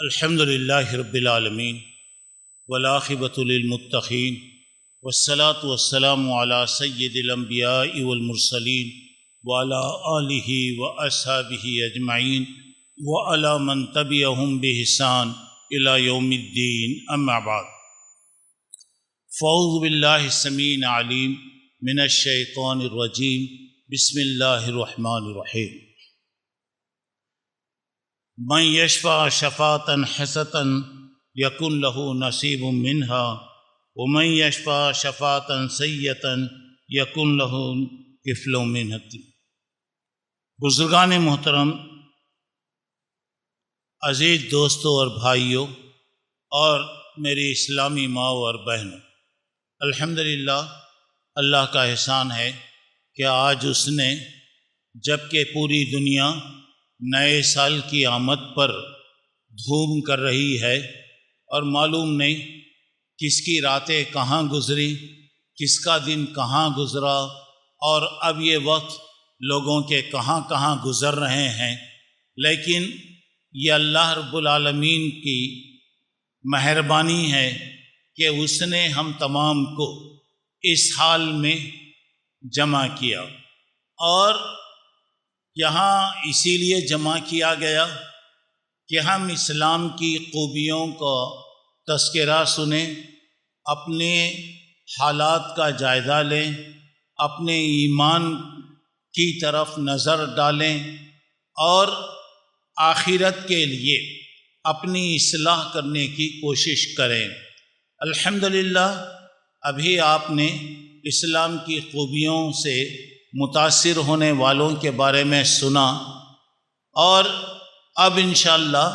الحمد للہ رب العالمین والعاقبۃ للمتقین والصلاة والسلام علی سید الانبیاء والمرسلین وعلی آلہ واصحابہ اجمعین وعلی من تبعہم بإحسان الی یوم الدین، اما بعد، فاعوذ باللہ السمیع العلیم من الشیطان الرجیم، بسم اللہ الرحمن الرحیم۔ من یشفع شفاعة حسنة یکن لہ نصیب منها ومن یشفع شفاعة سیئة یکن لہ کفل منها۔ بزرگان محترم، عزیز دوستوں اور بھائیوں اور میری اسلامی ماں اور بہنوں، الحمدللہ اللہ کا احسان ہے کہ آج اس نے، جب کہ پوری دنیا نئے سال کی آمد پر دھوم کر رہی ہے اور معلوم نہیں کس کی راتیں کہاں گزری، کس کا دن کہاں گزرا، اور اب یہ وقت لوگوں کے کہاں کہاں گزر رہے ہیں، لیکن یہ اللہ رب العالمین کی مہربانی ہے کہ اس نے ہم تمام کو اس حال میں جمع کیا، اور یہاں اسی لیے جمع کیا گیا کہ ہم اسلام کی خوبیوں کا تذکرہ سنیں، اپنے حالات کا جائزہ لیں، اپنے ایمان کی طرف نظر ڈالیں اور آخرت کے لیے اپنی اصلاح کرنے کی کوشش کریں۔ الحمدللہ ابھی آپ نے اسلام کی خوبیوں سے متاثر ہونے والوں کے بارے میں سنا، اور اب انشاءاللہ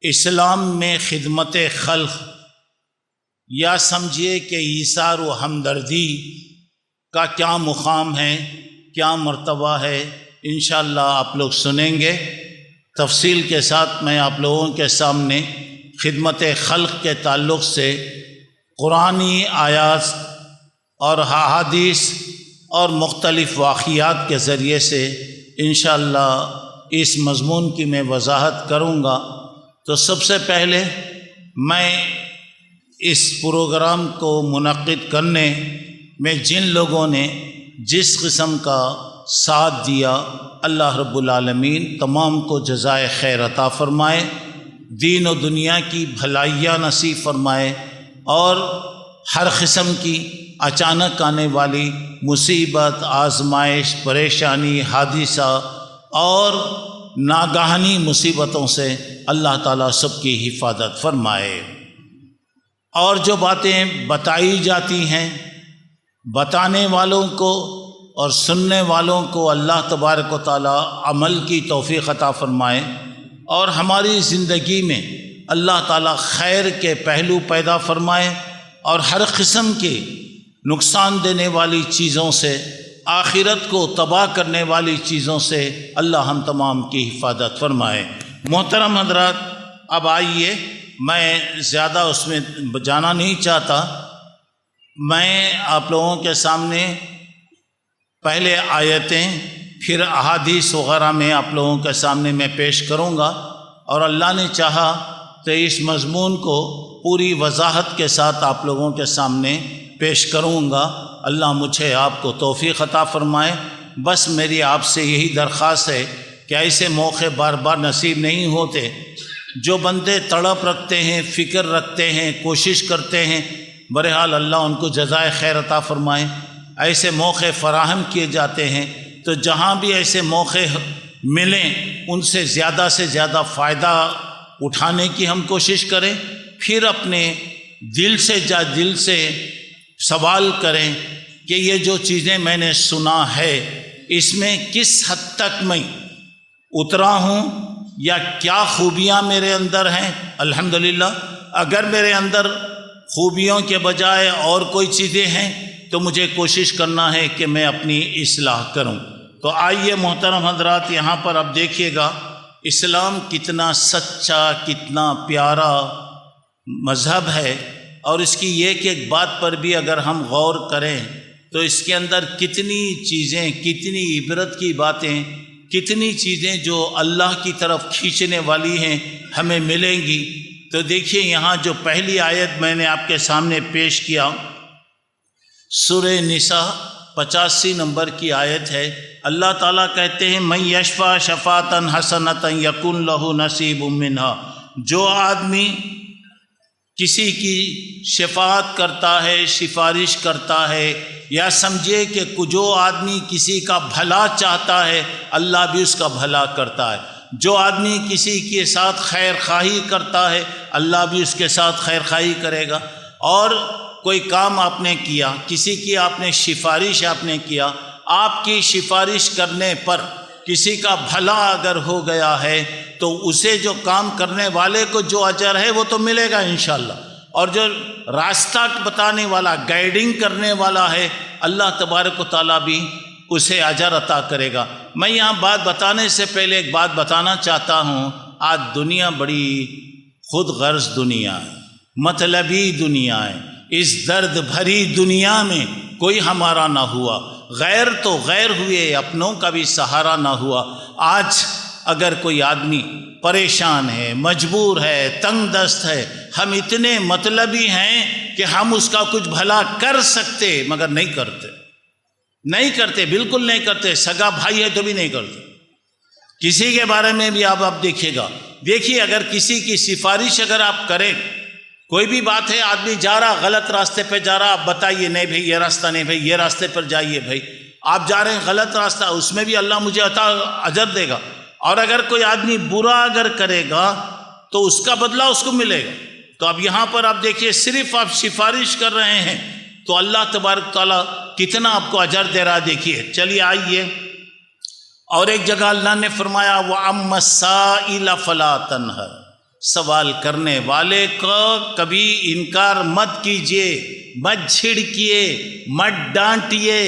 اسلام میں خدمت خلق، یا سمجھیے کہ ایثار و ہمدردی کا کیا مقام ہے، کیا مرتبہ ہے، انشاءاللہ آپ لوگ سنیں گے۔ تفصیل کے ساتھ میں آپ لوگوں کے سامنے خدمت خلق کے تعلق سے قرآنی آیات اور احادیث اور مختلف واقعات کے ذریعے سے انشاءاللہ اس مضمون کی میں وضاحت کروں گا۔ تو سب سے پہلے میں اس پروگرام کو منعقد کرنے میں جن لوگوں نے جس قسم کا ساتھ دیا، اللہ رب العالمین تمام کو جزائے خیر عطا فرمائے، دین و دنیا کی بھلائیاں نصیب فرمائے، اور ہر قسم کی اچانک آنے والی مصیبت، آزمائش، پریشانی، حادثہ اور ناگہانی مصیبتوں سے اللہ تعالیٰ سب کی حفاظت فرمائے۔ اور جو باتیں بتائی جاتی ہیں، بتانے والوں کو اور سننے والوں کو اللہ تبارک و تعالیٰ عمل کی توفیق عطا فرمائے، اور ہماری زندگی میں اللہ تعالیٰ خیر کے پہلو پیدا فرمائے، اور ہر قسم کی نقصان دینے والی چیزوں سے، آخرت کو تباہ کرنے والی چیزوں سے اللہ ہم تمام کی حفاظت فرمائے۔ محترم حضرات، اب آئیے، میں زیادہ اس میں جانا نہیں چاہتا، میں آپ لوگوں کے سامنے پہلے آیتیں پھر احادیث وغیرہ میں آپ لوگوں کے سامنے میں پیش کروں گا، اور اللہ نے چاہا تو اس مضمون کو پوری وضاحت کے ساتھ آپ لوگوں کے سامنے پیش کروں گا۔ اللہ مجھے آپ کو توفیق عطا فرمائے۔ بس میری آپ سے یہی درخواست ہے کہ ایسے موقع بار بار نصیب نہیں ہوتے۔ جو بندے تڑپ رکھتے ہیں، فکر رکھتے ہیں، کوشش کرتے ہیں، بہرحال اللہ ان کو جزائے خیر عطا فرمائے۔ ایسے موقع فراہم کیے جاتے ہیں، تو جہاں بھی ایسے موقع ملیں ان سے زیادہ فائدہ اٹھانے کی ہم کوشش کریں، پھر اپنے دل سے سوال کریں کہ یہ جو چیزیں میں نے سنا ہے اس میں کس حد تک میں اترا ہوں، یا کیا خوبیاں میرے اندر ہیں۔ الحمدللہ اگر میرے اندر خوبیوں کے بجائے اور کوئی چیزیں ہیں تو مجھے کوشش کرنا ہے کہ میں اپنی اصلاح کروں۔ تو آئیے محترم حضرات، یہاں پر اب دیکھیے گا اسلام کتنا سچا، کتنا پیارا مذہب ہے، اور اس کی ایک بات پر بھی اگر ہم غور کریں تو اس کے اندر کتنی چیزیں، کتنی عبرت کی باتیں، کتنی چیزیں جو اللہ کی طرف کھینچنے والی ہیں ہمیں ملیں گی۔ تو دیکھیے یہاں جو پہلی آیت میں نے آپ کے سامنے پیش کیا، سورہ نساء 85 نمبر کی آیت ہے۔ اللہ تعالیٰ کہتے ہیں من یشفع شفاعۃ حسنۃ یکن لہ نصیب منہا، جو آدمی کسی کی شفاعت کرتا ہے، سفارش کرتا ہے، یا سمجھے کہ جو آدمی کسی کا بھلا چاہتا ہے اللہ بھی اس کا بھلا کرتا ہے، جو آدمی کسی کے ساتھ خیر خواہی کرتا ہے اللہ بھی اس کے ساتھ خیر خواہی کرے گا۔ اور کوئی کام آپ نے کیا، کسی کی آپ نے سفارش آپ نے کیا، آپ کی سفارش کرنے پر کسی کا بھلا اگر ہو گیا ہے تو اسے جو کام کرنے والے کو جو اجر ہے وہ تو ملے گا انشاءاللہ، اور جو راستہ بتانے والا، گائیڈنگ کرنے والا ہے اللہ تبارک و تعالیٰ بھی اسے اجر عطا کرے گا۔ میں یہاں بات بتانے سے پہلے ایک بات بتانا چاہتا ہوں، آج دنیا بڑی خود غرض دنیا ہے، مطلبی دنیا ہے۔ اس درد بھری دنیا میں کوئی ہمارا نہ ہوا، غیر تو غیر ہوئے، اپنوں کا بھی سہارا نہ ہوا۔ آج اگر کوئی آدمی پریشان ہے، مجبور ہے، تنگ دست ہے، ہم اتنے مطلبی ہیں کہ ہم اس کا کچھ بھلا کر سکتے مگر نہیں کرتے، بالکل نہیں کرتے۔ سگا بھائی ہے تو بھی نہیں کرتے۔ کسی کے بارے میں بھی آپ دیکھیے گا، دیکھیے اگر کسی کی سفارش اگر آپ کریں، کوئی بھی بات ہے، آدمی جا رہا غلط راستے پہ جا رہا، آپ بتائیے نہیں بھائی یہ راستہ نہیں، بھائی یہ راستے پر جائیے، بھائی آپ جا رہے ہیں غلط راستہ، اس میں بھی اللہ مجھے اجر دے گا۔ اور اگر کوئی آدمی برا اگر کرے گا تو اس کا بدلہ اس کو ملے گا۔ تو اب یہاں پر آپ دیکھیے، صرف آپ سفارش کر رہے ہیں تو اللہ تبارک تعالیٰ کتنا آپ کو اجر دے رہا، دیکھیے۔ چلیے آئیے، اور ایک جگہ اللہ نے فرمایا وَأَمَّا السَّائِلَ فَلَا تَنْهَرْ، سوال کرنے والے کو کبھی انکار مت کیجیے، مت جھڑکیے، مت ڈانٹیے،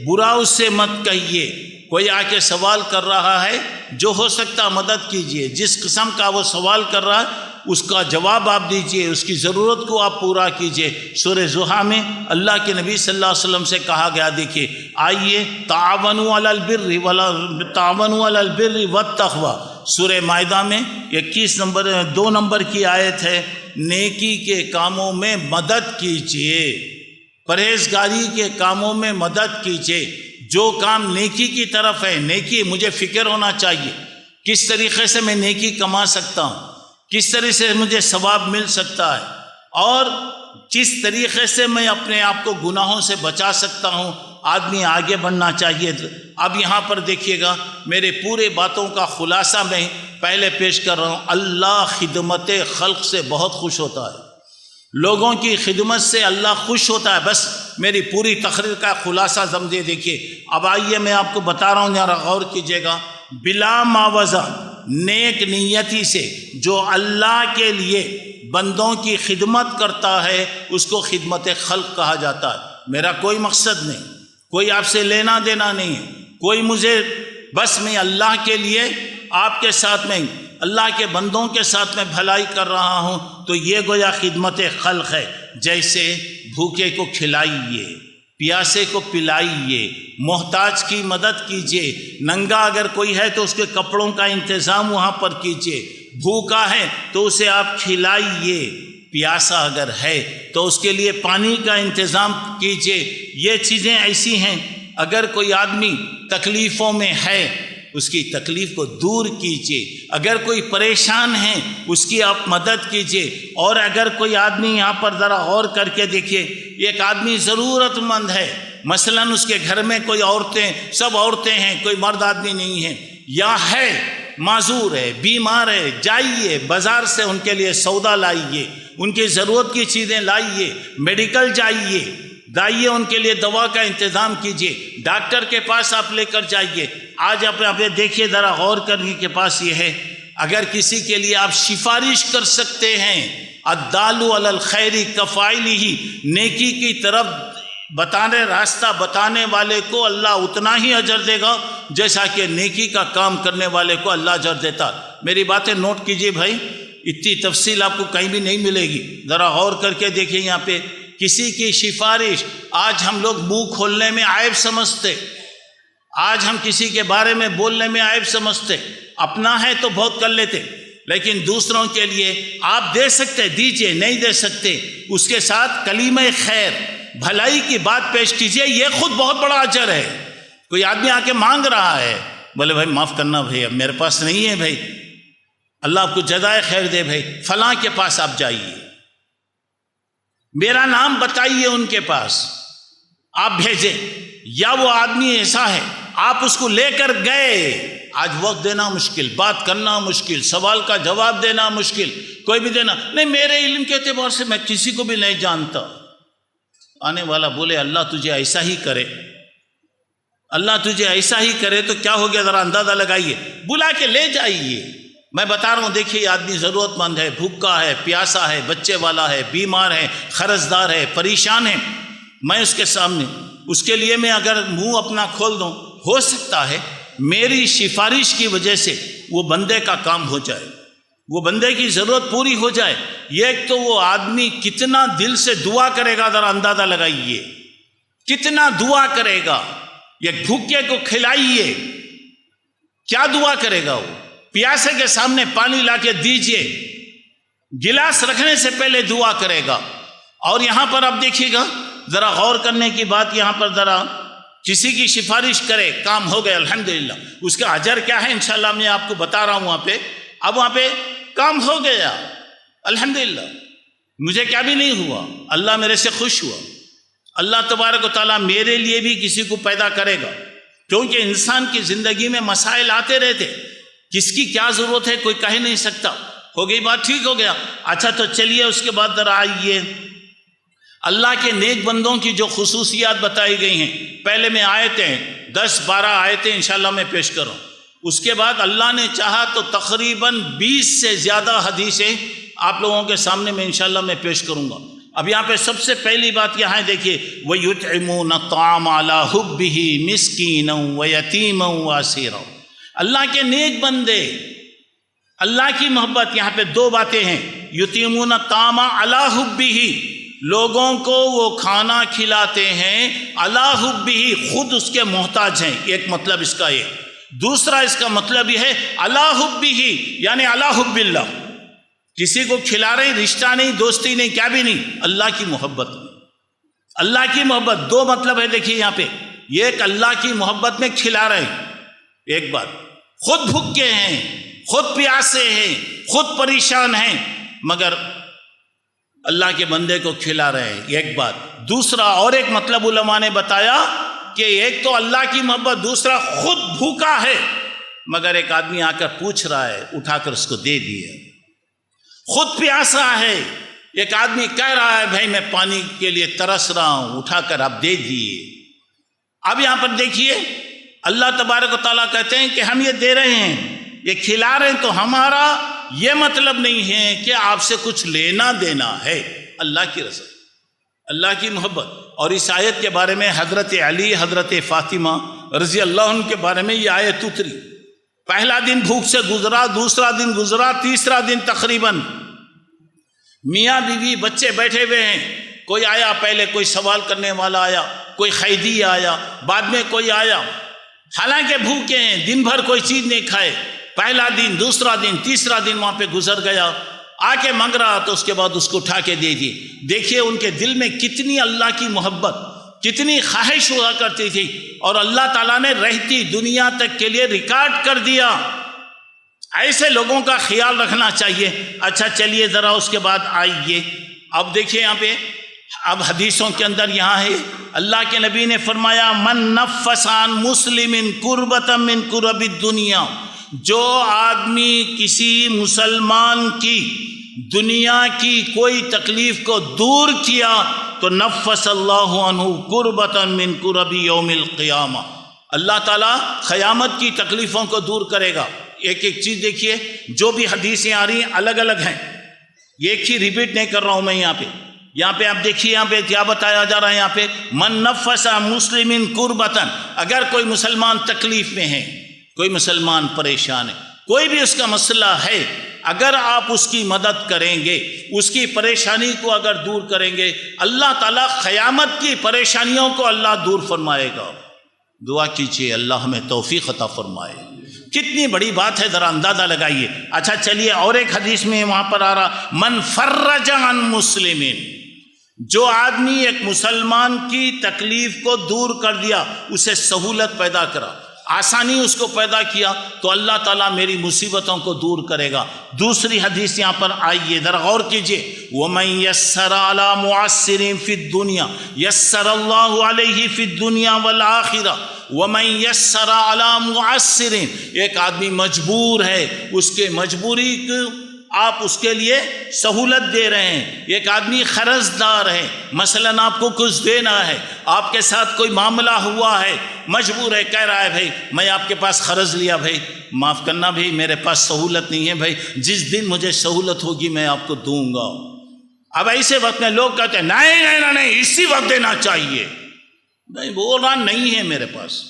برا اس سے مت کہیے۔ کوئی آ کے سوال کر رہا ہے، جو ہو سکتا مدد کیجیے، جس قسم کا وہ سوال کر رہا ہے اس کا جواب آپ دیجیے، اس کی ضرورت کو آپ پورا کیجیے۔ سورہ زحا میں اللہ کے نبی صلی اللہ علیہ وسلم سے کہا گیا، دیکھیے آئیے، تعاونوا علی البر والتقوی، سورہ مائدہ میں 2 نمبر کی آیت ہے، نیکی کے کاموں میں مدد کیجیے، پرہیزگاری کے کاموں میں مدد کیجیے۔ جو کام نیکی کی طرف ہے، نیکی مجھے فکر ہونا چاہیے، کس طریقے سے میں نیکی کما سکتا ہوں، کس طرح سے مجھے ثواب مل سکتا ہے، اور کس طریقے سے میں اپنے آپ کو گناہوں سے بچا سکتا ہوں، آدمی آگے بڑھنا چاہیے۔ اب یہاں پر دیکھیے گا، میرے پورے باتوں کا خلاصہ میں پہلے پیش کر رہا ہوں۔ اللہ خدمت خلق سے بہت خوش ہوتا ہے، لوگوں کی خدمت سے اللہ خوش ہوتا ہے۔ بس میری پوری تقریر کا خلاصہ سمجھے، دیکھیے۔ اب آئیے میں آپ کو بتا رہا ہوں، ذرا غور کیجیے گا۔ بلا معاوضہ، نیک نیتی سے جو اللہ کے لیے بندوں کی خدمت کرتا ہے اس کو خدمت خلق کہا جاتا ہے۔ میرا کوئی مقصد نہیں، کوئی آپ سے لینا دینا نہیں ہے، کوئی مجھے، بس میں اللہ کے لیے آپ کے ساتھ میں، اللہ کے بندوں کے ساتھ میں بھلائی کر رہا ہوں، تو یہ گویا خدمت خلق ہے۔ جیسے بھوکے کو کھلائیے، پیاسے کو پلائیے، محتاج کی مدد کیجیے، ننگا اگر کوئی ہے تو اس کے کپڑوں کا انتظام وہاں پر کیجیے، بھوکا ہے تو اسے آپ کھلائیے، پیاسا اگر ہے تو اس کے لیے پانی کا انتظام کیجیے۔ یہ چیزیں ایسی ہیں، اگر کوئی آدمی تکلیفوں میں ہے اس کی تکلیف کو دور کیجیے، اگر کوئی پریشان ہے اس کی آپ مدد کیجیے۔ اور اگر کوئی آدمی یہاں پر ذرا غور کر کے دیکھیے، ایک آدمی ضرورت مند ہے، مثلا اس کے گھر میں کوئی عورتیں، سب عورتیں ہیں، کوئی مرد آدمی نہیں ہے، یا ہے معذور ہے، بیمار ہے، جائیے بازار سے ان کے لیے سودا لائیے، ان کی ضرورت کی چیزیں لائیے، میڈیکل جائیے، ان کے لیے دوا کا انتظام کیجیے، ڈاکٹر کے پاس آپ لے کر جائیے۔ آج آپ دیکھیے، ذرا غور کرنے کے پاس یہ ہے، اگر کسی کے لیے آپ سفارش کر سکتے ہیں، الدال علی الخیر کفاعلہ، نیکی کی طرف راستہ بتانے والے کو اللہ اتنا ہی اجر دے گا جیسا کہ نیکی کا کام کرنے والے کو اللہ اجر دیتا۔ میری باتیں نوٹ کیجیے بھائی، اتنی تفصیل آپ کو کہیں بھی نہیں ملے گی، ذرا غور کر کے دیکھیں۔ یہاں پہ کسی کی سفارش، آج ہم لوگ منہ کھولنے میں عیب سمجھتے، آج ہم کسی کے بارے میں بولنے میں عیب سمجھتے، اپنا ہے تو بہت کر لیتے، لیکن دوسروں کے لیے آپ دے سکتے دیجئے، نہیں دے سکتے اس کے ساتھ کلمہ خیر بھلائی کی بات پیش کیجئے، یہ خود بہت بڑا اجر ہے۔ کوئی آدمی آ کے مانگ رہا ہے، بولے بھائی معاف کرنا بھائی، اب میرے پاس نہیں ہے بھائی، اللہ آپ کو جزائے خیر دے بھائی، فلاں کے پاس آپ جائیے، میرا نام بتائیے ان کے پاس، آپ بھیجیں۔ یا وہ آدمی ایسا ہے آپ اس کو لے کر گئے، آج وقت دینا مشکل، بات کرنا مشکل، سوال کا جواب دینا مشکل، کوئی بھی دینا نہیں، میرے علم کے اعتبار سے میں کسی کو بھی نہیں جانتا۔ آنے والا بولے اللہ تجھے ایسا ہی کرے، اللہ تجھے ایسا ہی کرے، تو کیا ہو گیا ذرا اندازہ لگائیے، بلا کے لے جائیے۔ میں بتا رہا ہوں، دیکھیے یہ آدمی ضرورت مند ہے، بھوکا ہے، پیاسا ہے، بچے والا ہے، بیمار ہے، قرض دار ہے، پریشان ہے، میں اس کے سامنے، اس کے لیے میں اگر منہ اپنا کھول دوں، ہو سکتا ہے میری سفارش کی وجہ سے وہ بندے کا کام ہو جائے، وہ بندے کی ضرورت پوری ہو جائے۔ ایک تو وہ آدمی کتنا دل سے دعا کرے گا، ذرا اندازہ لگائیے کتنا دعا کرے گا۔ ایک بھوکے کو کھلائیے، کیا دعا کرے گا وہ؟ پیاسے کے سامنے پانی لا کے دیجئے، گلاس رکھنے سے پہلے دعا کرے گا۔ اور یہاں پر آپ دیکھیے گا، ذرا غور کرنے کی بات، یہاں پر ذرا کسی کی سفارش کرے، کام ہو گیا الحمدللہ، اس کا اجر کیا ہے انشاءاللہ میں آپ کو بتا رہا ہوں وہاں پہ۔ اب وہاں پہ کام ہو گیا الحمدللہ، مجھے کیا بھی نہیں ہوا، اللہ میرے سے خوش ہوا۔ اللہ تبارک و تعالیٰ میرے لیے بھی کسی کو پیدا کرے گا، کیونکہ انسان کی زندگی میں مسائل آتے رہتے، کس کی کیا ضرورت ہے کوئی کہہ نہیں سکتا۔ ہو گئی بات، ٹھیک ہو گیا۔ اچھا تو چلیے اس کے بعد ذرا آئیے اللہ کے نیک بندوں کی جو خصوصیات بتائی گئی ہیں، پہلے میں آیتیں 10-12 آیتیں انشاءاللہ میں پیش کروں، اس کے بعد اللہ نے چاہا تو تقریباً 20 سے زیادہ حدیثیں آپ لوگوں کے سامنے میں انشاءاللہ میں پیش کروں گا۔ اب یہاں پہ سب سے پہلی بات یہاں ہے، دیکھیے وَيُطْعِمُونَ الطَّعَامَ عَلَىٰ حُبِّهِ مِسْكِينًا وَيَتِيمًا وَأَسِيرًا۔ اللہ کے نیک بندے، اللہ کی محبت، یہاں پہ دو باتیں ہیں، یتیمون الطعام علی حبہ، لوگوں کو وہ کھانا کھلاتے ہیں، علی حبہ، خود اس کے محتاج ہیں، ایک مطلب اس کا یہ۔ دوسرا اس کا مطلب یہ ہے علی حبہ، یعنی علی حب اللہ، کسی کو کھلا رہے ہیں، رشتہ نہیں، دوستی نہیں، کیا بھی نہیں، اللہ کی محبت میں، اللہ کی محبت۔ دو مطلب ہے دیکھیے یہاں پہ، ایک اللہ کی محبت میں کھلا رہے ہیں، ایک بات، خود بھوکے ہیں، خود پیاسے ہیں، خود پریشان ہیں، مگر اللہ کے بندے کو کھلا رہے ہیں، ایک بات۔ دوسرا اور ایک مطلب علماء نے بتایا کہ ایک تو اللہ کی محبت، دوسرا خود بھوکا ہے مگر ایک آدمی آ کر پوچھ رہا ہے، اٹھا کر اس کو دے دیے۔ خود پیاسا ہے، ایک آدمی کہہ رہا ہے بھائی میں پانی کے لیے ترس رہا ہوں، اٹھا کر آپ دے دیے۔ اب یہاں پر دیکھیے اللہ تبارک و تعالیٰ کہتے ہیں کہ ہم یہ دے رہے ہیں، یہ کھلا رہے ہیں، تو ہمارا یہ مطلب نہیں ہے کہ آپ سے کچھ لینا دینا ہے، اللہ کی رضا، اللہ کی محبت۔ اور اس آیت کے بارے میں حضرت علی، حضرت فاطمہ رضی اللہ عنہ کے بارے میں یہ آیت اتری۔ پہلا دن بھوک سے گزرا، دوسرا دن گزرا، تیسرا دن تقریباً میاں بیوی بچے بیٹھے ہوئے ہیں، کوئی آیا، پہلے کوئی سوال کرنے والا آیا، کوئی قیدی آیا، بعد میں کوئی آیا، حالانکہ بھوکے ہیں، دن بھر کوئی چیز نہیں کھائے، پہلا دن، دوسرا دن، تیسرا دن وہاں پہ گزر گیا، آ کے مانگ رہا تو اس کے بعد اس کو اٹھا کے دے دی۔ دیکھیے ان کے دل میں کتنی اللہ کی محبت، کتنی خواہش ہوا کرتی تھی، اور اللہ تعالیٰ نے رہتی دنیا تک کے لیے ریکارڈ کر دیا۔ ایسے لوگوں کا خیال رکھنا چاہیے۔ اچھا چلیے ذرا اس کے بعد آئیے، اب دیکھیے یہاں پہ، اب حدیثوں کے اندر یہاں ہے، اللہ کے نبی نے فرمایا من نفس عن مسلم کربۃ من کرب الدنیا، جو آدمی کسی مسلمان کی دنیا کی کوئی تکلیف کو دور کیا تو نفس اللہ عنہ کربۃ من کرب یوم القیامہ، اللہ تعالیٰ قیامت کی تکلیفوں کو دور کرے گا۔ ایک ایک چیز دیکھیے، جو بھی حدیثیں آ رہی ہیں الگ الگ ہیں، ایک ہی ریپیٹ نہیں کر رہا ہوں میں یہاں پہ آپ دیکھیے، یہاں پہ کیا بتایا جا رہا ہے، یہاں پہ من نفس عن مسلم کربۃ، اگر کوئی مسلمان تکلیف میں ہے، کوئی مسلمان پریشان ہے، کوئی بھی اس کا مسئلہ ہے، اگر آپ اس کی مدد کریں گے، اس کی پریشانی کو اگر دور کریں گے، اللہ تعالیٰ قیامت کی پریشانیوں کو اللہ دور فرمائے گا۔ دعا کیجیے اللہ ہمیں توفیق عطا فرمائے۔ کتنی بڑی بات ہے، ذرا اندازہ لگائیے۔ اچھا چلیے اور ایک حدیث میں وہاں پر آ رہا، من فرج عن مسلمین، جو آدمی ایک مسلمان کی تکلیف کو دور کر دیا، اسے سہولت پیدا کرا، آسانی اس کو پیدا کیا، تو اللہ تعالیٰ میری مصیبتوں کو دور کرے گا۔ دوسری حدیث یہاں پر آئیے ذرا غور کیجیے، وَمَن يَسَّرَ عَلَى مُعَسِّرٍ فِي الدُّنْيَا يَسَّرَ اللَّهُ عَلَيْهِ فِي الدُّنْيَا وَالْآخِرَةِ وَمَن يَسَّرَ عَلَى مُعَسِّرٍ، ایک آدمی مجبور ہے، اس کے مجبوری کو آپ اس کے لیے سہولت دے رہے ہیں۔ ایک آدمی قرض دار ہے، مثلا آپ کو کچھ دینا ہے، آپ کے ساتھ کوئی معاملہ ہوا ہے، مجبور ہے، کہہ رہا ہے بھائی میں آپ کے پاس قرض لیا، بھائی معاف کرنا، بھائی میرے پاس سہولت نہیں ہے، بھائی جس دن مجھے سہولت ہوگی میں آپ کو دوں گا۔ اب ایسے وقت میں لوگ کہتے ہیں نہیں اسی وقت دینا چاہیے، نہیں بول رہا نہیں ہے میرے پاس۔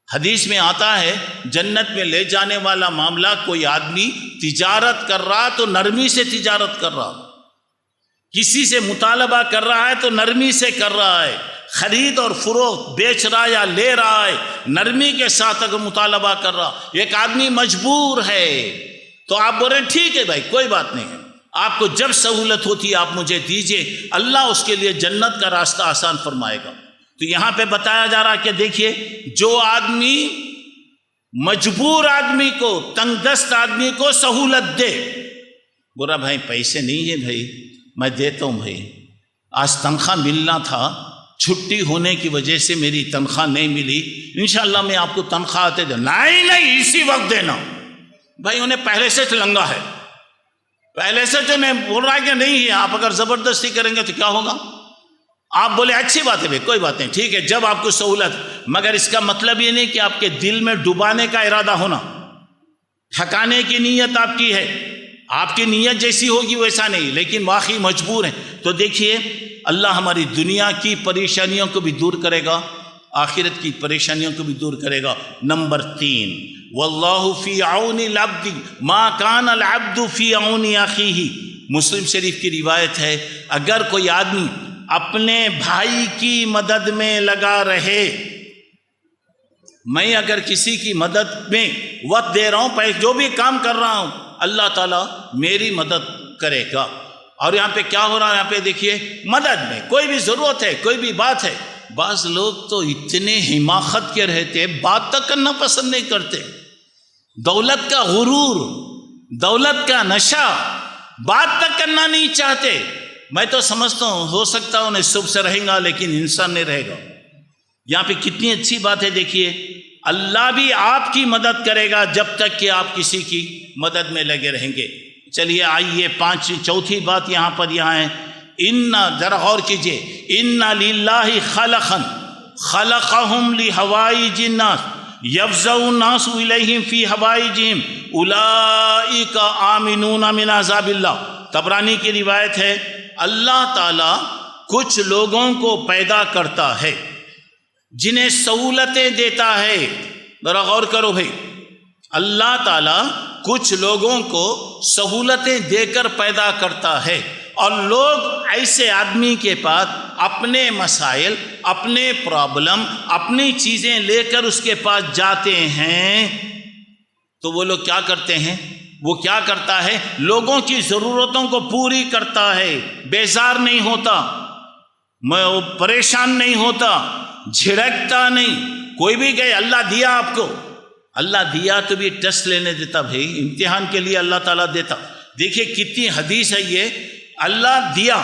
حدیث میں آتا ہے جنت میں لے جانے والا معاملہ، کوئی آدمی تجارت کر رہا تو نرمی سے تجارت کر رہا، کسی سے مطالبہ کر رہا ہے تو نرمی سے کر رہا ہے، خرید اور فروخت بیچ رہا یا لے رہا ہے نرمی کے ساتھ اگر مطالبہ کر رہا۔ ایک آدمی مجبور ہے تو آپ بول رہے ہیں ٹھیک ہے بھائی کوئی بات نہیں ہے، آپ کو جب سہولت ہوتی ہے آپ مجھے دیجئے، اللہ اس کے لیے جنت کا راستہ آسان فرمائے گا۔ تو یہاں پہ بتایا جا رہا کہ دیکھیے جو آدمی مجبور آدمی کو، تنگ دست آدمی کو سہولت دے، برا بھائی پیسے نہیں ہے بھائی میں دیتا ہوں، بھائی آج تنخواہ ملنا تھا، چھٹی ہونے کی وجہ سے میری تنخواہ نہیں ملی، انشاءاللہ میں آپ کو تنخواہ آتے دوں، نہیں اسی وقت دینا۔ بھائی انہیں پہلے سے لنگا ہے، پہلے سے تو نہیں بول رہا ہے کہ نہیں ہے، آپ اگر زبردستی کریں گے تو کیا ہوگا؟ آپ بولے اچھی بات ہے بھائی کوئی بات نہیں ٹھیک ہے جب آپ کو سہولت، مگر اس کا مطلب یہ نہیں کہ آپ کے دل میں ڈبانے کا ارادہ ہونا، تھکانے کی نیت آپ کی ہے، آپ کی نیت جیسی ہوگی ویسا نہیں، لیکن واقعی مجبور ہیں تو دیکھیے اللہ ہماری دنیا کی پریشانیوں کو بھی دور کرے گا، آخرت کی پریشانیوں کو بھی دور کرے گا۔ نمبر 3، واللہ فی عون العبد ما کان العبد فی عون اخیہ، مسلم شریف کی روایت ہے اگر کوئی آدمی اپنے بھائی کی مدد میں لگا رہے، میں اگر کسی کی مدد میں وقت دے رہا ہوں، جو بھی کام کر رہا ہوں، اللہ تعالیٰ میری مدد کرے گا۔ اور یہاں پہ کیا ہو رہا ہے، یہاں پہ دیکھیے مدد میں کوئی بھی ضرورت ہے، کوئی بھی بات ہے، بعض لوگ تو اتنے حماقت کے رہتے بات تک کرنا پسند نہیں کرتے، دولت کا غرور، دولت کا نشہ، بات تک کرنا نہیں چاہتے۔ میں تو سمجھتا ہوں ہو سکتا ہے انہیں صبح سے رہیں گا لیکن انسان نہیں رہے گا۔ یہاں پہ کتنی اچھی بات ہے، دیکھیے اللہ بھی آپ کی مدد کرے گا جب تک کہ آپ کسی کی مدد میں لگے رہیں گے۔ چلیے آئیے چوتھی بات یہاں پر ہے، ذرا غور کیجئے، ان للہ خلقا خلقہم لحوائج الناس یفزع الناس الیہم فی حوائجہم اولئک آمنون من عذاب اللہ۔ طبرانی کی روایت ہے اللہ تعالیٰ کچھ لوگوں کو پیدا کرتا ہے جنہیں سہولتیں دیتا ہے، ذرا غور کرو بھائی، اللہ تعالیٰ کچھ لوگوں کو سہولتیں دے کر پیدا کرتا ہے، اور لوگ ایسے آدمی کے پاس اپنے مسائل، اپنے پرابلم، اپنی چیزیں لے کر اس کے پاس جاتے ہیں، تو وہ لوگ کیا کرتے ہیں، وہ کیا کرتا ہے، لوگوں کی ضرورتوں کو پوری کرتا ہے، بیزار نہیں ہوتا، پریشان نہیں ہوتا، جھڑکتا نہیں۔ کوئی بھی کہے اللہ دیا آپ کو، اللہ دیا تو بھی ٹیسٹ لینے دیتا، بھائی امتحان کے لیے اللہ تعالیٰ دیتا۔ دیکھیے کتنی حدیث ہے یہ، اللہ دیا،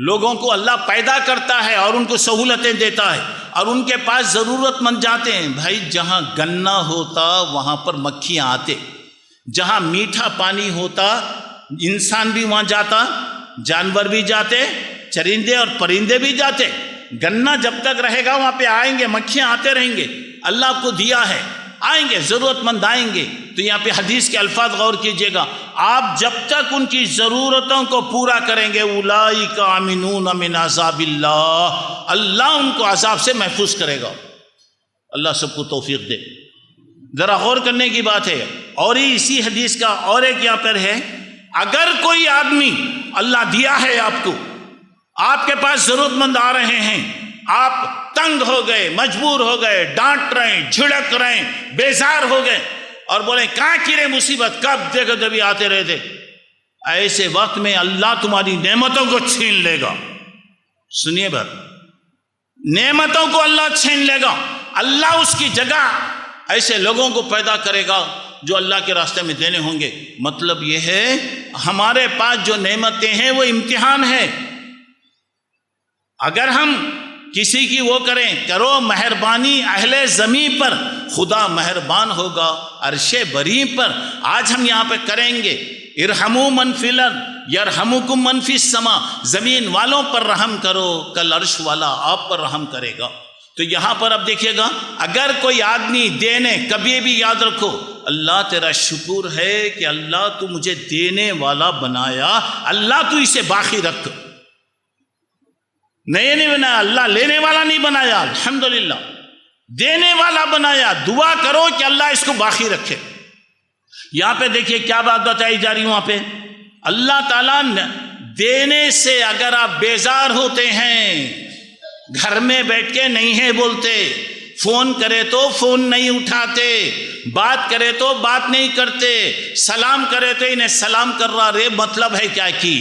لوگوں کو اللہ پیدا کرتا ہے اور ان کو سہولتیں دیتا ہے، اور ان کے پاس ضرورت مند جاتے ہیں۔ بھائی جہاں گنا ہوتا وہاں پر مکھیاں آتے، جہاں میٹھا پانی ہوتا انسان بھی وہاں جاتا، جانور بھی جاتے، چرندے اور پرندے بھی جاتے۔ گنا جب تک رہے گا وہاں پہ آئیں گے، مکھیاں آتے رہیں گے، اللہ آپ کو دیا ہے، آئیں گے، ضرورت مند آئیں گے۔ تو یہاں پہ حدیث کے الفاظ غور کیجئے گا، آپ جب تک ان کی ضرورتوں کو پورا کریں گے، اولئک آمنون من عذاب اللہ، اللہ ان کو عذاب سے محفوظ کرے گا۔ اللہ سب کو توفیق دے۔ ذرا غور کرنے کی بات ہے، اور اسی حدیث کا اور ایک یہاں پر ہے، اگر کوئی آدمی اللہ دیا ہے آپ کو، آپ کے پاس ضرورت مند آ رہے ہیں، آپ تنگ ہو گئے، مجبور ہو گئے، ڈانٹ رہے ہیں، جھڑک رہے ہیں، بیزار ہو گئے اور بولے کہاں کی رے مصیبت، کب دیکھو جبھی آتے رہتے، ایسے وقت میں اللہ تمہاری نعمتوں کو چھین لے گا. سنیے بات، نعمتوں کو اللہ چھین لے گا. اللہ اس کی جگہ ایسے لوگوں کو پیدا کرے گا جو اللہ کے راستے میں دینے ہوں گے. مطلب یہ ہے ہمارے پاس جو نعمتیں ہیں وہ امتحان ہے. اگر ہم کسی کی وہ کریں، کرو مہربانی اہل زمین پر، خدا مہربان ہوگا عرش بری پر. آج ہم یہاں پہ کریں گے ارحموا من فی الارض یرحمکم من فی السماء، زمین والوں پر رحم کرو، کل عرش والا آپ پر رحم کرے گا. تو یہاں پر اب دیکھیے گا، اگر کوئی آدمی دینے، کبھی بھی یاد رکھو اللہ تیرا شکر ہے کہ اللہ تو مجھے دینے والا بنایا، اللہ تو اسے باقی رکھ. نہیں بنایا، اللہ لینے والا نہیں بنایا، الحمدللہ دینے والا بنایا. دعا کرو کہ اللہ اس کو باقی رکھے. یہاں پہ دیکھیے کیا بات بتائی جا رہی. وہاں پہ اللہ تعالیٰ دینے سے اگر آپ بیزار ہوتے ہیں، گھر میں بیٹھ کے نہیں ہے بولتے، فون کرے تو فون نہیں اٹھاتے، بات کرے تو بات نہیں کرتے، سلام کرے تو انہیں سلام کر رہا، رے مطلب ہے کیا کی؟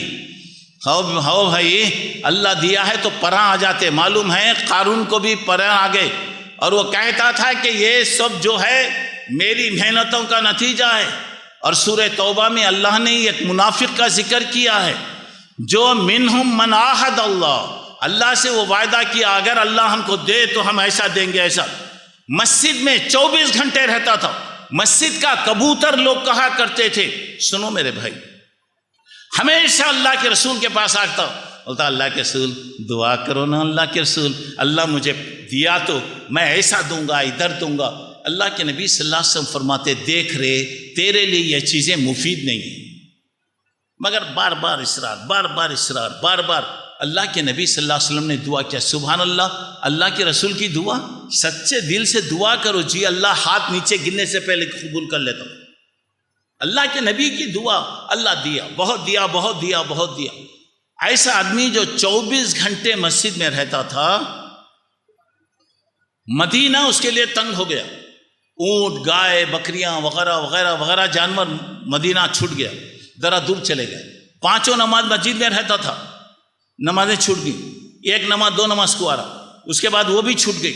ہو بھائی، اللہ دیا ہے تو پراں آ جاتے. معلوم ہے قارون کو بھی پراں آ گئے اور وہ کہتا تھا کہ یہ سب جو ہے میری محنتوں کا نتیجہ ہے. اور سورہ توبہ میں اللہ نے ایک منافق کا ذکر کیا ہے، جو منہم من عاہد اللہ، اللہ سے وہ وعدہ کیا اگر اللہ ہم کو دے تو ہم ایسا دیں گے ایسا. مسجد میں 24 گھنٹے رہتا تھا، مسجد کا کبوتر لوگ کہا کرتے تھے. سنو میرے بھائی، ہمیشہ اللہ کے رسول کے پاس آتا، بولتا اللہ کے رسول دعا کرو نا، اللہ کے رسول اللہ مجھے دیا تو میں ایسا دوں گا، ادھر دوں گا. اللہ کے نبی صلی اللہ علیہ وسلم فرماتے، دیکھ رہے تیرے لیے یہ چیزیں مفید نہیں ہیں، مگر بار بار اصرار، بار بار اصرار، بار بار. اللہ کے نبی صلی اللہ علیہ وسلم نے دعا کیا. سبحان اللہ، اللہ کے رسول کی دعا، سچے دل سے دعا کرو جی اللہ ہاتھ نیچے گرنے سے پہلے قبول کر لیتا ہوں. اللہ کے نبی کی دعا، اللہ دیا، بہت دیا، بہت دیا، بہت دیا. ایسا آدمی جو 24 گھنٹے مسجد میں رہتا تھا، مدینہ اس کے لیے تنگ ہو گیا. اونٹ، گائے، بکریاں وغیرہ وغیرہ وغیرہ جانور، مدینہ چھوٹ گیا، ذرا دور چلے گئے. 5 نماز مسجد میں رہتا تھا، نمازیں چھوٹ گئی. 1 نماز 2 نماز کو آ رہا، اس کے بعد وہ بھی چھوٹ گئی.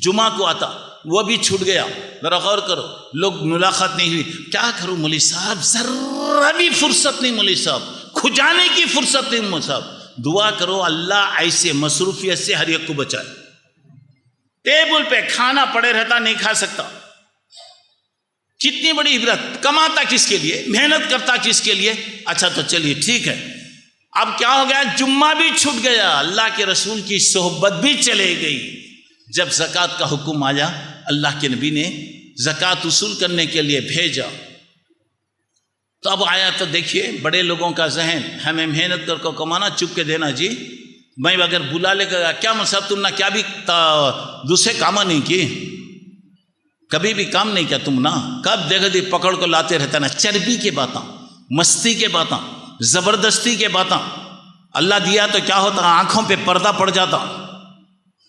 جمعہ کو آتا، وہ بھی چھوٹ گیا. ذرا غور کرو، لوگ ملاقات نہیں ہوئی. کیا کروں مولوی صاحب، ذرا بھی فرصت نہیں مولوی صاحب، کھجانے کی فرصت نہیں مولوی صاحب. دعا کرو اللہ ایسے مصروفیت سے ہر ایک کو بچائے. ٹیبل پہ کھانا پڑے رہتا، نہیں کھا سکتا. کتنی بڑی عبرت. کماتا کس کے لیے، محنت کرتا کس کے لیے. اچھا تو چلیے ٹھیک ہے، اب کیا ہو گیا، جمعہ بھی چھوٹ گیا، اللہ کے رسول کی صحبت بھی چلے گئی. جب زکوٰۃ کا حکم آیا، اللہ کے نبی نے زکوٰۃ وصول کرنے کے لیے بھیجا. تو اب آیا تو دیکھیے بڑے لوگوں کا ذہن، ہمیں محنت کر کو کمانا، چپ کے دینا. جی میں اگر بلا لے گا کیا مطلب، تم نے کیا بھی دوسرے کام نہیں کی، کبھی بھی کام نہیں کیا تم نا، کب دیکھا دی پکڑ کو لاتے رہتا نا، چربی کے باتاں، مستی کے باتاں، زبردستی کے باتاں. اللہ دیا تو کیا ہوتا، آنکھوں پہ پردہ پڑ جاتا.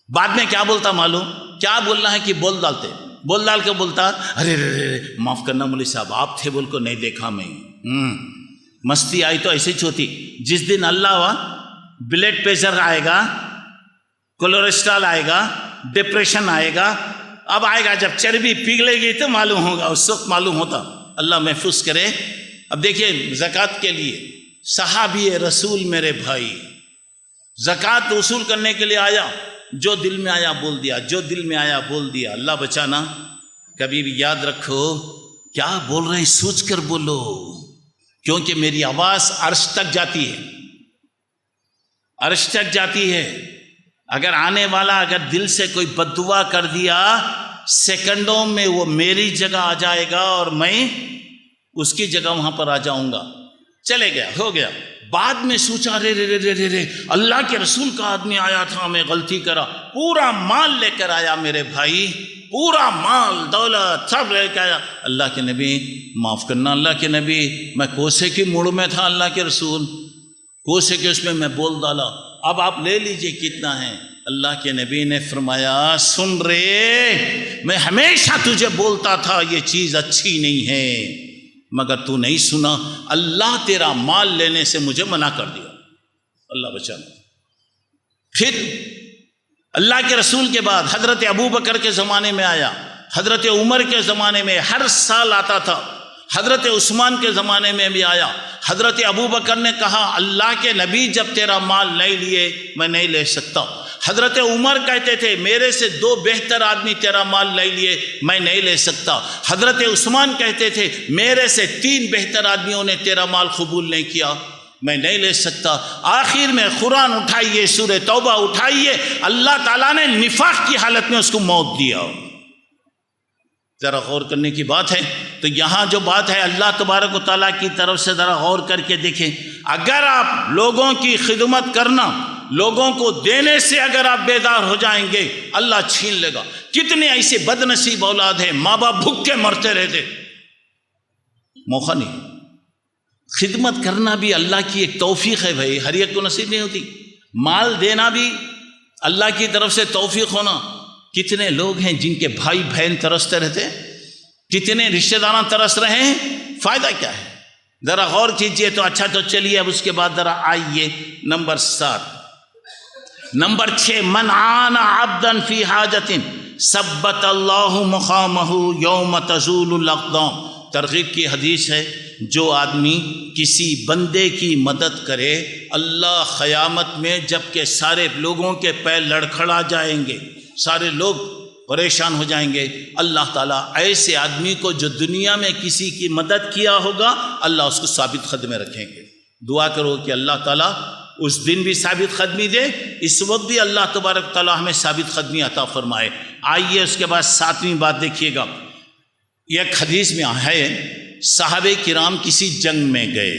بعد میں کیا بولتا معلوم، کیا بولنا ہے کہ بول ڈالتے، بول ڈال کے بولتا، ارے رے معاف کرنا مولوی صاحب، آپ تھے بول کو نہیں دیکھا میں. مستی آئی تو ایسے ہی ہوتی. جس دن اللہ ہوا، بلڈ پریشر آئے گا، کولیسٹرول آئے گا، ڈپریشن آئے گا. اب آئے گا جب چربی پگھلے گی تو معلوم ہوگا، اس وقت معلوم ہوتا. اللہ محفوظ کرے. اب دیکھیے زکوٰۃ کے لیے صحابی رسول میرے بھائی زکوٰۃ وصول کرنے کے لیے آیا، جو دل میں آیا بول دیا، جو دل میں آیا بول دیا. اللہ بچانا. کبھی بھی یاد رکھو کیا بول رہے ہیں سوچ کر بولو، کیونکہ میری آواز عرش تک جاتی ہے، عرش تک جاتی ہے. اگر آنے والا اگر دل سے کوئی بد دعا کر دیا، سیکنڈوں میں وہ میری جگہ آ جائے گا اور میں اس کی جگہ وہاں پر آ جاؤں گا. چلے گیا، ہو گیا. بعد میں سوچا رے رے رے رے رے اللہ کے رسول کا آدمی آیا تھا، میں غلطی کرا. پورا مال لے کر آیا میرے بھائی، پورا مال دولت سب لے کے آیا. اللہ کے نبی معاف کرنا، اللہ کے نبی میں کوسے کی موڑ میں تھا، اللہ کے رسول کوسے کے اس میں بول ڈالا. اب آپ لے لیجئے کتنا ہے. اللہ کے نبی نے فرمایا سن رے، میں ہمیشہ تجھے بولتا تھا یہ چیز اچھی نہیں ہے، مگر تو نہیں سنا، اللہ تیرا مال لینے سے مجھے منع کر دیا، اللہ بچانا۔ پھر اللہ کے رسول کے بعد حضرت ابو بکر کے زمانے میں آیا، حضرت عمر کے زمانے میں ہر سال آتا تھا، حضرت عثمان کے زمانے میں بھی آیا۔ حضرت ابو بکر نے کہا اللہ کے نبی جب تیرا مال نہیں لیے میں نہیں لے سکتا۔ حضرت عمر کہتے تھے میرے سے 2 بہتر آدمی تیرا مال نہیں لیے میں نہیں لے سکتا۔ حضرت عثمان کہتے تھے میرے سے 3 بہتر آدمیوں نے تیرا مال قبول نہیں کیا، میں نہیں لے سکتا۔ آخر میں قرآن اٹھائیے، سورہ توبہ اٹھائیے، اللہ تعالیٰ نے نفاق کی حالت میں اس کو موت دیا۔ ذرا غور کرنے کی بات ہے۔ تو یہاں جو بات ہے اللہ تبارک و تعالیٰ کی طرف سے ذرا غور کر کے دیکھیں، اگر آپ لوگوں کی خدمت کرنا، لوگوں کو دینے سے اگر آپ بیدار ہو جائیں گے اللہ چھین لے گا۔ کتنے ایسے بد نصیب اولاد ہیں ماں باپ بھوکے مرتے رہتے، موقع نہیں۔ خدمت کرنا بھی اللہ کی ایک توفیق ہے بھائی، ہر ایک کو نصیب نہیں ہوتی۔ مال دینا بھی اللہ کی طرف سے توفیق ہونا۔ کتنے لوگ ہیں جن کے بھائی بہن ترستے رہتے، کتنے رشتہ داران ترس رہے ہیں، فائدہ کیا ہے؟ ذرا غور کیجئے تو اچھا۔ تو چلیے اب اس کے بعد ذرا آئیے نمبر 7، نمبر 6، من عان عبدا فی حاجت ثبت اللہ مقامہ یوم تزول الاقدام۔ ترغیب کی حدیث ہے، جو آدمی کسی بندے کی مدد کرے اللہ قیامت میں جب کہ سارے لوگوں کے پیر لڑکھڑا جائیں گے، سارے لوگ پریشان ہو جائیں گے، اللہ تعالیٰ ایسے آدمی کو جو دنیا میں کسی کی مدد کیا ہوگا اللہ اس کو ثابت قدمی رکھیں گے۔ دعا کرو کہ اللہ تعالیٰ اس دن بھی ثابت قدمی دے، اس وقت بھی اللہ تبارک تعالیٰ ہمیں ثابت قدمی عطا فرمائے۔ آئیے اس کے بعد 7ویں بات دیکھیے گا۔ ایک حدیث میں ہے صحابہ کرام کسی جنگ میں گئے،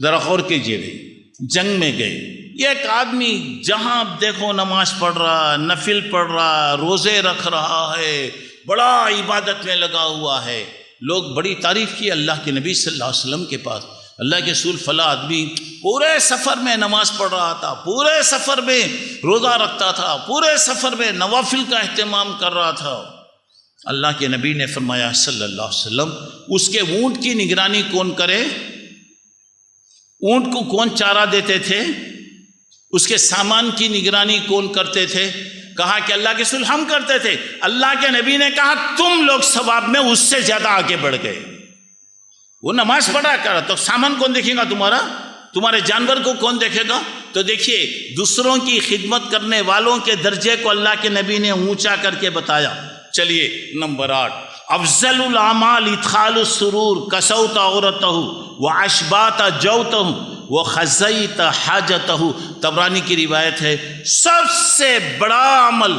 ذرا غور کیجئے بھائی، جنگ میں گئے، ایک آدمی جہاں دیکھو نماز پڑھ رہا، نفل پڑھ رہا، روزے رکھ رہا ہے، بڑا عبادت میں لگا ہوا ہے، لوگ بڑی تعریف کی اللہ کے نبی صلی اللہ علیہ وسلم کے پاس۔ اللہ کے رسول فلاں آدمی پورے سفر میں نماز پڑھ رہا تھا، پورے سفر میں روزہ رکھتا تھا، پورے سفر میں نوافل کا اہتمام کر رہا تھا۔ اللہ کے نبی نے فرمایا صلی اللہ علیہ وسلم اس کے اونٹ کی نگرانی کون کرے؟ اونٹ کو کون چارہ دیتے تھے؟ اس کے سامان کی نگرانی کون کرتے تھے؟ کہا کہ اللہ کے رسول ہم کرتے تھے۔ اللہ کے نبی نے کہا تم لوگ ثواب میں اس سے زیادہ آگے بڑھ گئے۔ وہ نماز پڑھا کر تو سامان کون دیکھے گا تمہارا؟ تمہارے جانور کو کون دیکھے گا؟ تو دیکھیے دوسروں کی خدمت کرنے والوں کے درجے کو اللہ کے نبی نے اونچا کر کے بتایا۔ چلیے نمبر 8، افضل الاعمال ادخال السرور کسوت عورتہ واشبعت جوتہ وخزیت حاجتہ۔ طبرانی کی روایت ہے سب سے بڑا عمل،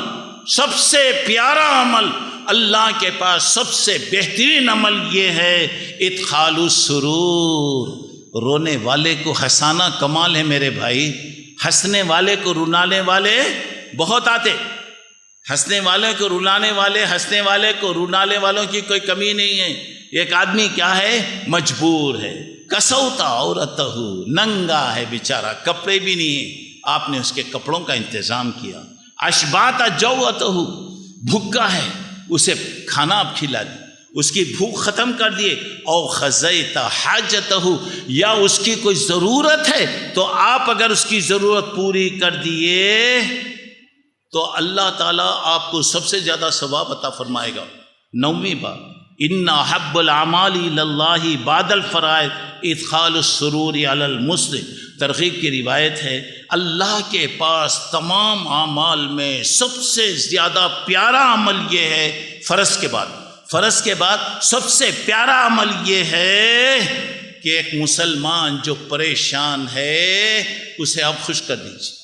سب سے پیارا عمل، اللہ کے پاس سب سے بہترین عمل یہ ہے ادخال السرور، رونے والے کو ہنسانا کمال ہے میرے بھائی۔ ہنسنے والے کو رلانے والے بہت آتے، ہنسنے والے کو رلانے والے، ہنسنے والے کو رلانے والوں کی کوئی کمی نہیں ہے۔ ایک آدمی کیا ہے؟ مجبور ہے، کسوتا عورتہ، ننگا ہے بیچارہ، کپڑے بھی نہیں ہیں، آپ نے اس کے کپڑوں کا انتظام کیا۔ اشبعت جوعتہ، بھوکا ہے، اسے کھانا آپ کھلا دی، اس کی بھوک ختم کر دیے۔ او خزیت حاجتہ، یا اس کی کوئی ضرورت ہے تو آپ اگر اس کی ضرورت پوری کر دیے تو اللہ تعالیٰ آپ کو سب سے زیادہ ثواب عطا فرمائے گا۔ 9ویں بات، ان احب الاعمال الی اللہ بعد الفرائض ادخال السرور علی المسلم۔ ترغیب کی روایت ہے اللہ کے پاس تمام اعمال میں سب سے زیادہ پیارا عمل یہ ہے، فرض کے بعد سب سے پیارا عمل یہ ہے کہ ایک مسلمان جو پریشان ہے اسے آپ خوش کر دیجیے۔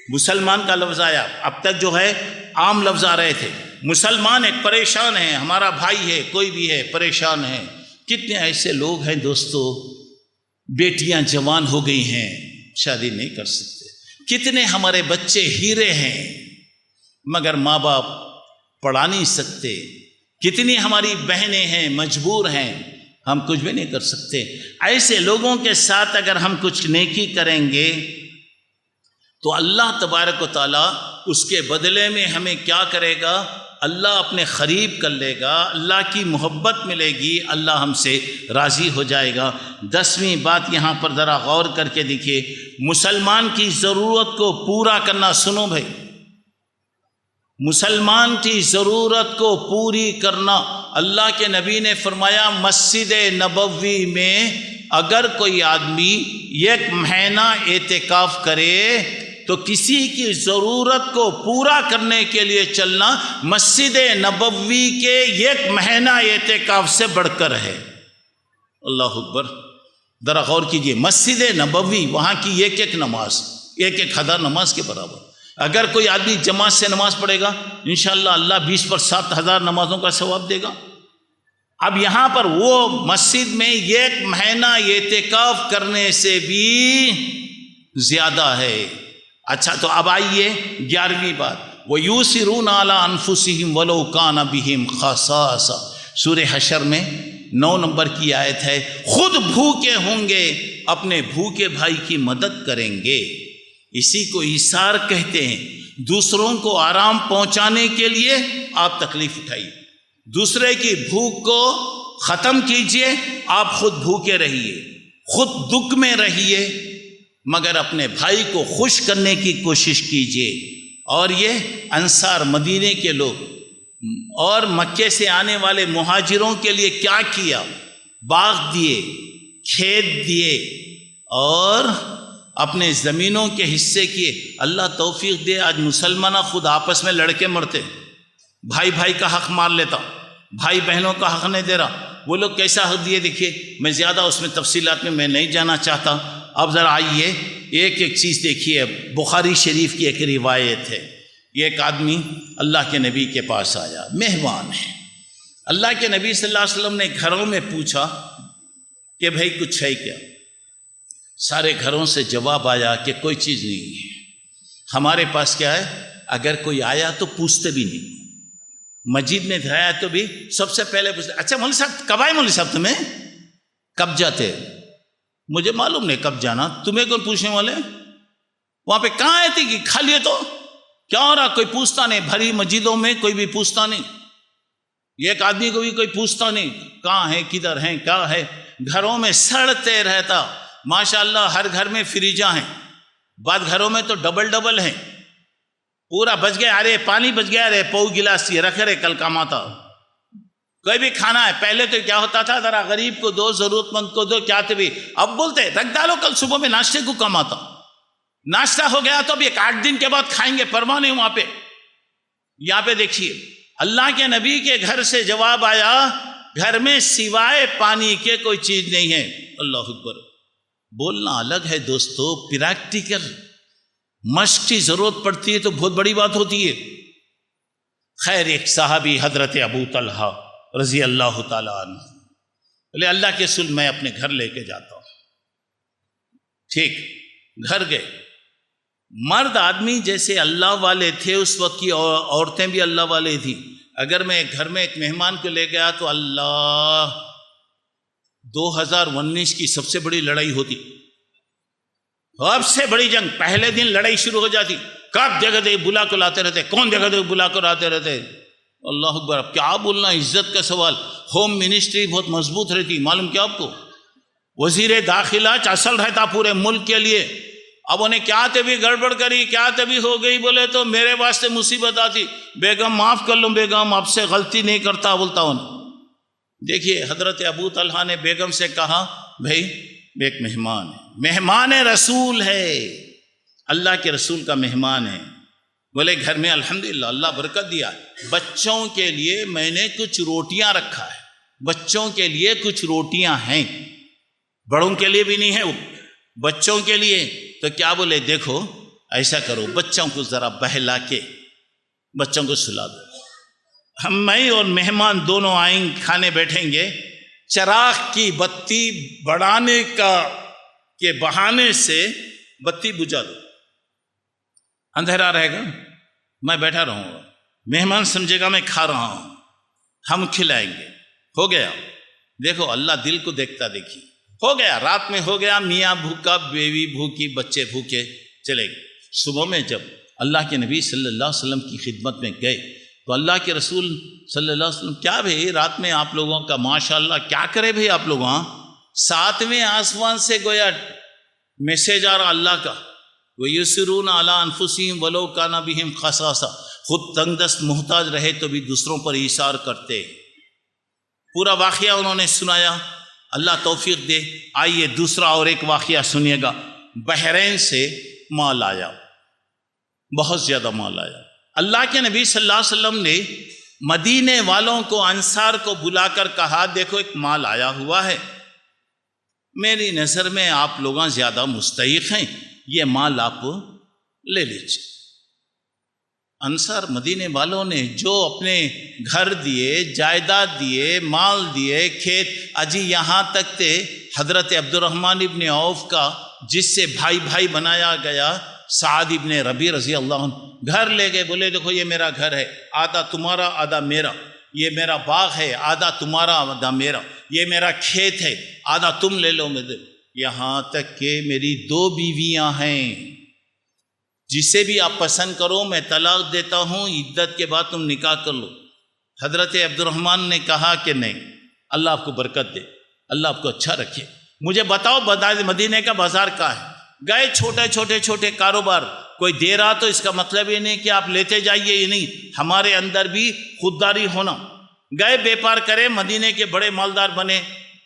مسلمان کا لفظ آیا، اب تک جو ہے عام لفظ آ رہے تھے۔ مسلمان ایک پریشان ہے، ہمارا بھائی ہے، کوئی بھی ہے پریشان ہے۔ کتنے ایسے لوگ ہیں دوستو، بیٹیاں جوان ہو گئی ہیں شادی نہیں کر سکتے، کتنے ہمارے بچے ہیرے ہیں مگر ماں باپ پڑھا نہیں سکتے، کتنی ہماری بہنیں ہیں مجبور ہیں، ہم کچھ بھی نہیں کر سکتے۔ ایسے لوگوں کے ساتھ اگر ہم کچھ نیکی کریں گے تو اللہ تبارک و تعالیٰ اس کے بدلے میں ہمیں کیا کرے گا؟ اللہ اپنے قریب کر لے گا، اللہ کی محبت ملے گی، اللہ ہم سے راضی ہو جائے گا۔ 10ویں بات یہاں پر ذرا غور کر کے دیکھیے، مسلمان کی ضرورت کو پورا کرنا۔ سنو بھائی، مسلمان کی ضرورت کو پوری کرنا، اللہ کے نبی نے فرمایا مسجد نبوی میں اگر کوئی آدمی 1 مہینہ اعتکاف کرے تو کسی کی ضرورت کو پورا کرنے کے لیے چلنا مسجد نبوی کے 1 مہینہ اعتکاف سے بڑھ کر ہے۔ اللہ اکبر، ذرا غور کیجئے، مسجد نبوی، وہاں کی ایک نماز 1000 نماز کے برابر۔ اگر کوئی آدمی جماعت سے نماز پڑھے گا انشاءاللہ اللہ 20 پر 7000 نمازوں کا ثواب دے گا۔ اب یہاں پر وہ مسجد میں 1 مہینہ اعتکاف کرنے سے بھی زیادہ ہے۔ اچھا، تو اب آئیے 11ویں بات، وَيُؤْثِرُونَ عَلَىٰ أَنفُسِهِمْ وَلَوْ كَانَ بِهِمْ خَصَاصَةٌ، سورہ حشر میں 9 نمبر کی آیت ہے، خود بھوکے ہوں گے اپنے بھوکے بھائی کی مدد کریں گے۔ اسی کو ایثار کہتے ہیں، دوسروں کو آرام پہنچانے کے لیے آپ تکلیف اٹھائیے، دوسرے کی بھوک کو ختم کیجئے، آپ خود بھوکے رہیے، خود دکھ میں رہیے، مگر اپنے بھائی کو خوش کرنے کی کوشش کیجئے۔ اور یہ انصار مدینے کے لوگ اور مکے سے آنے والے مہاجروں کے لیے کیا کیا؟ باغ دیے، کھیت دیے اور اپنے زمینوں کے حصے کیے۔ اللہ توفیق دے، آج مسلمان خود آپس میں لڑکے مرتے، بھائی بھائی کا حق مار لیتا، بھائی بہنوں کا حق نہیں دے رہا۔ وہ لوگ کیسا حق دیے دیکھیے، میں زیادہ اس میں تفصیلات میں نہیں جانا چاہتا۔ اب ذرا آئیے ایک چیز دیکھیے، بخاری شریف کی ایک روایت ہے، ایک آدمی اللہ کے نبی کے پاس آیا، مہمان ہے۔ اللہ کے نبی صلی اللہ علیہ وسلم نے گھروں میں پوچھا کہ بھائی کچھ ہے کیا؟ سارے گھروں سے جواب آیا کہ کوئی چیز نہیں ہے۔ ہمارے پاس کیا ہے؟ اگر کوئی آیا تو پوچھتے بھی نہیں، مسجد میں آیا تو بھی سب سے پہلے پوچھتے، اچھا مولوی صاحب کب آئے؟ مولوی صاحب تمہیں کب جاتے؟ مجھے معلوم نہیں کب جانا، تمہیں کون پوچھنے والے؟ وہاں پہ کہاں آئے تھے کہ کھا لیے تو کیا ہو رہا؟ کوئی پوچھتا نہیں، بھری مسجدوں میں کوئی بھی پوچھتا نہیں، ایک آدمی کو بھی کوئی پوچھتا نہیں کہاں ہے، کدھر ہیں، کیا ہے۔ گھروں میں سڑتے رہتا، ماشاءاللہ ہر گھر میں فریجاں ہیں، بعض گھروں میں تو ڈبل ہیں، پورا بچ گیا، ارے پانی بچ گیا، ارے پو گلاس یہ رکھ رہے کل کام آتا۔ کوئی بھی کھانا ہے، پہلے تو کیا ہوتا تھا، ذرا غریب کو دو، ضرورت مند کو دو، کیا بھی اب بولتے رکھ ڈالو کل صبح میں ناشتے کو کم آتا، ناشتہ ہو گیا تو اب 8 دن کے بعد کھائیں گے، پرواہ نہیں۔ وہاں پہ یہاں پہ دیکھیے اللہ کے نبی کے گھر سے جواب آیا، گھر میں سوائے پانی کے کوئی چیز نہیں ہے۔ اللہ اکبر، بولنا الگ ہے دوستو، پریکٹیکل مشق کی ضرورت پڑتی ہے تو بہت بڑی بات ہوتی ہے۔ خیر، ایک صحابی حضرت ابو طلحہ رضی اللہ تعالیٰ عنہ بولے اللہ کے رسول میں اپنے گھر لے کے جاتا ہوں۔ ٹھیک، گھر گئے، مرد آدمی جیسے اللہ والے تھے اس وقت کی، عورتیں بھی اللہ والے تھیں۔ اگر میں گھر میں ایک مہمان کو لے گیا تو اللہ 2019 کی سب سے بڑی لڑائی ہوتی، سب سے بڑی جنگ، پہلے دن لڑائی شروع ہو جاتی، کب جگہ دے بلا کو لاتے رہتے، کون جگہ دے بلا کر آتے رہتے۔ اللہ اکبر، اب کیا بولنا، عزت کا سوال۔ ہوم منسٹری بہت مضبوط رہتی، معلوم کیا آپ کو، وزیر داخلہ اصل رہتا پورے ملک کے لیے۔ اب انہیں کیا تبھی گڑبڑ کری، کیا تبھی ہو گئی بولے تو میرے واسطے مصیبت آتی، بیگم معاف کر لوں بیگم، آپ سے غلطی نہیں کرتا بولتا ہوں۔ دیکھیے حضرت ابو طلحہ نے بیگم سے کہا بھائی ایک مہمان ہے، مہمان رسول ہے، اللہ کے رسول کا مہمان ہے۔ بولے گھر میں الحمدللہ اللہ برکت دیا، بچوں کے لیے میں نے کچھ روٹیاں رکھا ہے، بچوں کے لیے کچھ روٹیاں ہیں، بڑوں کے لیے بھی نہیں ہے، بچوں کے لیے۔ تو کیا بولے دیکھو ایسا کرو، بچوں کو ذرا بہلا کے بچوں کو سلا دو، میں اور مہمان دونوں آئیں کھانے بیٹھیں گے، چراغ کی بتی بڑھانے کے بہانے سے بتی بجھا دو، اندھیرا رہے گا، میں بیٹھا رہوں گا، مہمان سمجھے گا میں کھا رہا ہوں، ہم کھلائیں گے، ہو گیا۔ دیکھو اللہ دل کو دیکھتا، دیکھیے ہو گیا، رات میں ہو گیا، میاں بھوکا، بیوی بھوکی، بچے بھوکے، چلے گئے۔ صبح میں جب اللہ کے نبی صلی اللہ علیہ وسلم کی خدمت میں گئے تو اللہ کے رسول صلی اللہ علیہ وسلم، کیا بھئی رات میں آپ لوگوں کا ماشاءاللہ کیا کرے بھئی آپ لوگ، ساتویں آسمان سے گویا میسیج آ رہا اللہ کا، وَيُسِرُونَ عَلَىٰ أَنفُسِهِمْ وَلَوْ كَانَ بِهِمْ خَصَاصَةٌ، خود تنگ دست محتاج رہے تو بھی دوسروں پر ایثار کرتے۔ پورا واقعہ انہوں نے سنایا، اللہ توفیق دے۔ آئیے دوسرا اور ایک واقعہ سنیے گا۔ بحرین سے مال آیا، بہت زیادہ مال آیا۔ اللہ کے نبی صلی اللہ علیہ وسلم نے مدینے والوں کو، انصار کو بلا کر کہا دیکھو ایک مال آیا ہوا ہے، میری نظر میں آپ لوگاں زیادہ مستحق ہیں، یہ مال آپ لے لیجیے۔ انصار مدینے والوں نے جو اپنے گھر دیے، جائیداد دیے، مال دیے، کھیت، اجی یہاں تک تھے حضرت عبد الرحمن ابن عوف کا جس سے بھائی بھائی بنایا گیا سعد ابن ربیع رضی اللہ عنہ، گھر لے گئے، بولے دیکھو یہ میرا گھر ہے، آدھا تمہارا آدھا میرا، یہ میرا باغ ہے، آدھا تمہارا آدھا میرا، یہ میرا کھیت ہے، آدھا تم لے لو، میں دے۔ یہاں تک کہ میری 2 بیویاں ہیں، جسے بھی آپ پسند کرو میں طلاق دیتا ہوں، عدت کے بعد تم نکاح کر لو۔ حضرت عبد الرحمن نے کہا کہ نہیں، اللہ آپ کو برکت دے، اللہ آپ کو اچھا رکھے، مجھے بتاؤ مدینے کا بازار کہاں ہے؟ گئے، چھوٹے کاروبار، کوئی دے رہا تو اس کا مطلب یہ نہیں کہ آپ لیتے جائیے، یہ نہیں، ہمارے اندر بھی خودداری ہونا۔ گئے بیپار کرے، مدینے کے بڑے مالدار بنے۔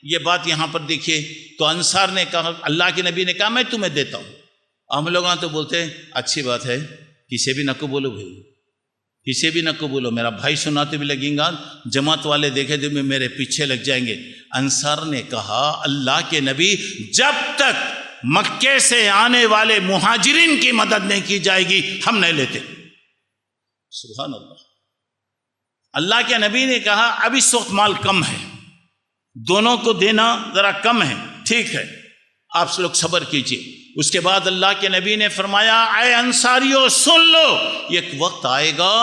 یہ بات یہاں پر دیکھیے، تو انصار نے کہا، اللہ کے نبی نے کہا میں تمہیں دیتا ہوں۔ ہم لوگ تو بولتے ہیں اچھی بات ہے، کسی بھی نہ کو بولو بھائی، کسی بھی نہ کو بولو، میرا بھائی سناتے بھی لگیں گا، جماعت والے دیکھے تو میرے پیچھے لگ جائیں گے۔ انصار نے کہا اللہ کے نبی جب تک مکے سے آنے والے مہاجرین کی مدد نہیں کی جائے گی ہم نہیں لیتے۔ سبحان اللہ۔ اللہ کے نبی نے کہا اب اس وقت مال کم ہے، دونوں کو دینا ذرا کم ہے، ٹھیک ہے آپ لوگ صبر کیجئے۔ اس کے بعد اللہ کے نبی نے فرمایا اے انصاریوں سن لو، ایک وقت آئے گا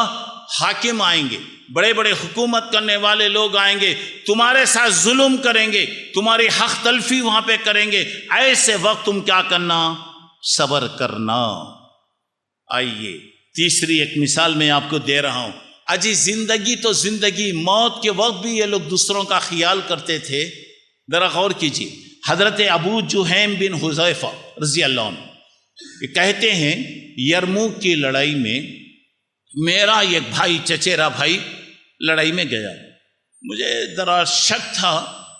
حاکم آئیں گے، بڑے بڑے حکومت کرنے والے لوگ آئیں گے، تمہارے ساتھ ظلم کریں گے، تمہاری حق تلفی وہاں پہ کریں گے، ایسے وقت تم کیا کرنا؟ صبر کرنا۔ آئیے تیسری ایک مثال میں آپ کو دے رہا ہوں۔ اجی زندگی تو زندگی، موت کے وقت بھی یہ لوگ دوسروں کا خیال کرتے تھے۔ ذرا غور کیجیے، حضرت ابو جہیم بن حذیفہ رضی اللہ عنہ یہ کہتے ہیں یرموک کی لڑائی میں میرا ایک بھائی، چچیرا بھائی لڑائی میں گیا، مجھے ذرا شک تھا،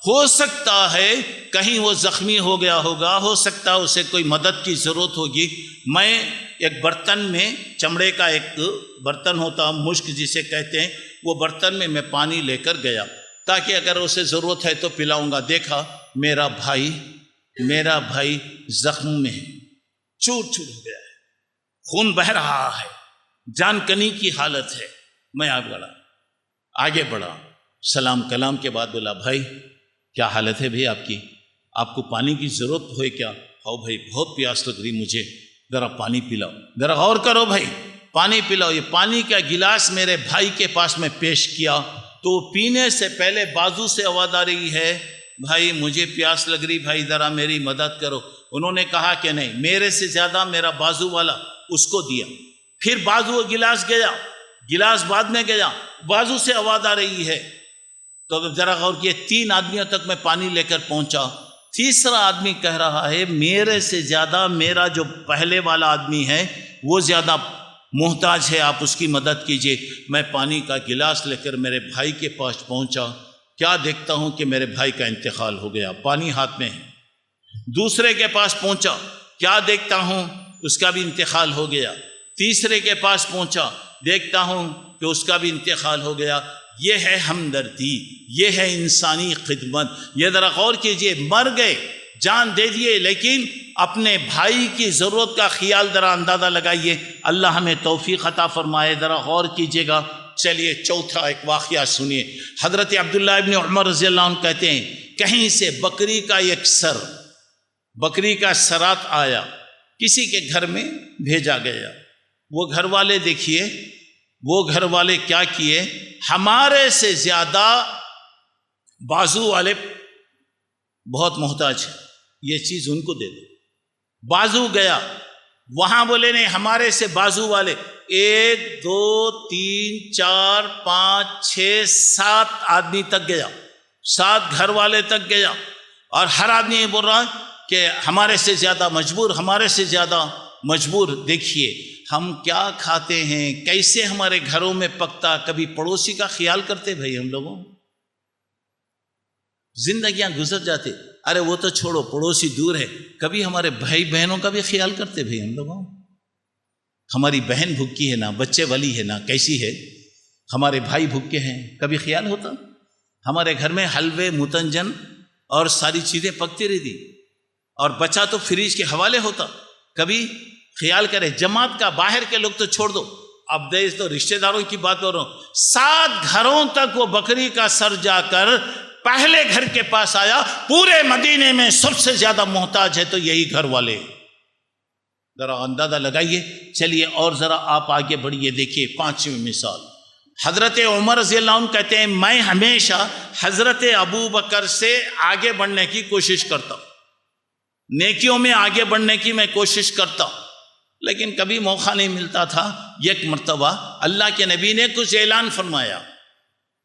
ہو سکتا ہے کہیں وہ زخمی ہو گیا ہوگا، ہو سکتا ہے اسے کوئی مدد کی ضرورت ہوگی۔ میں ایک برتن میں، چمڑے کا ایک برتن ہوتا مشک جسے کہتے ہیں، وہ برتن میں پانی لے کر گیا تاکہ اگر اسے ضرورت ہے تو پلاؤں گا۔ دیکھا میرا بھائی زخم میں ہے، چور ہو گیا ہے، خون بہہ رہا ہے، جان کنی کی حالت ہے۔ میں آگے بڑھا، سلام کلام کے بعد بولا بھائی کیا حالت ہے بھائی آپ کی، آپ کو پانی کی ضرورت ہوئے کیا؟ ہاں بھائی بہت پیاس لگ رہی مجھے، ذرا پانی پلاؤ۔ ذرا غور کرو بھائی، پانی پلاؤ۔ یہ پانی کا گلاس میرے بھائی کے پاس میں پیش کیا تو پینے سے پہلے بازو سے آواز آ رہی ہے بھائی مجھے پیاس لگ رہی، بھائی ذرا میری مدد کرو۔ انہوں نے کہا کہ نہیں، میرے سے زیادہ میرا بازو والا، اس کو دیا۔ پھر بازو گلاس گیا، گلاس بعد میں گیا، بازو سے آواز آ رہی ہے تو ذرا غور کیے، 3 آدمیوں تک میں پانی لے کر پہنچا۔ تیسرا آدمی کہہ رہا ہے میرے سے زیادہ میرا جو پہلے والا آدمی ہے وہ زیادہ محتاج ہے، آپ اس کی مدد کیجئے۔ میں پانی کا گلاس لے کر میرے بھائی کے پاس پہنچا، کیا دیکھتا ہوں کہ میرے بھائی کا انتقال ہو گیا، پانی ہاتھ میں ہے۔ دوسرے کے پاس پہنچا، کیا دیکھتا ہوں اس کا بھی انتقال ہو گیا۔ تیسرے کے پاس پہنچا، دیکھتا ہوں کہ اس کا بھی انتقال ہو گیا۔ یہ ہے ہمدردی، یہ ہے انسانی خدمت۔ یہ ذرا غور کیجئے، مر گئے، جان دے دیے، لیکن اپنے بھائی کی ضرورت کا خیال ذرا اندازہ لگائیے۔ اللہ ہمیں توفیق عطا فرمائے، ذرا غور کیجئے گا۔ چلیے چوتھا ایک واقعہ سنیے۔ حضرت عبداللہ ابن عمر رضی اللہ عنہ کہتے ہیں کہیں سے بکری کا سرات آیا، کسی کے گھر میں بھیجا گیا۔ وہ گھر والے دیکھیے، وہ گھر والے کیا کیے، ہمارے سے زیادہ بازو والے بہت محتاج ہیں، یہ چیز ان کو دے دو۔ بازو گیا، وہاں بولے نہیں ہمارے سے بازو والے 1 2 3 4 5 6 7 آدمی تک گیا، 7 گھر والے تک گیا، اور ہر آدمی یہ بول رہا کہ ہمارے سے زیادہ مجبور، ہمارے سے زیادہ مجبور۔ دیکھیے ہم کیا کھاتے ہیں، کیسے ہمارے گھروں میں پکتا، کبھی پڑوسی کا خیال کرتے بھائی ہم لوگوں؟ زندگیاں گزر جاتے، ارے وہ تو چھوڑو پڑوسی دور ہے، کبھی ہمارے بھائی بہنوں کا بھی خیال کرتے بھائی ہم لوگوں؟ ہماری بہن بھوکی ہے نا، بچے والی ہے نا، کیسی ہے، ہمارے بھائی بھوکے ہیں، کبھی خیال ہوتا؟ ہمارے گھر میں حلوے متنجن اور ساری چیزیں پکتی رہتی، اور بچہ تو فریج کے حوالے ہوتا، کبھی خیال کرے؟ جماعت کا باہر کے لوگ تو چھوڑ دو، اب دیکھ تو رشتہ داروں کی بات کر رہا ہوں، 7 گھروں تک وہ بکری کا سر جا کر پہلے گھر کے پاس آیا، پورے مدینے میں سب سے زیادہ محتاج ہے تو یہی گھر والے۔ ذرا اندازہ لگائیے۔ چلیے اور ذرا آپ آگے بڑھیے، دیکھیے 5ویں مثال، حضرت عمر رضی اللہ عنہ کہتے ہیں میں ہمیشہ حضرت ابو بکر سے آگے بڑھنے کی کوشش کرتا ہوں، نیکیوں میں آگے بڑھنے کی میں کوشش کرتا ہوں، لیکن کبھی موقع نہیں ملتا تھا۔ ایک مرتبہ اللہ کے نبی نے کچھ اعلان فرمایا،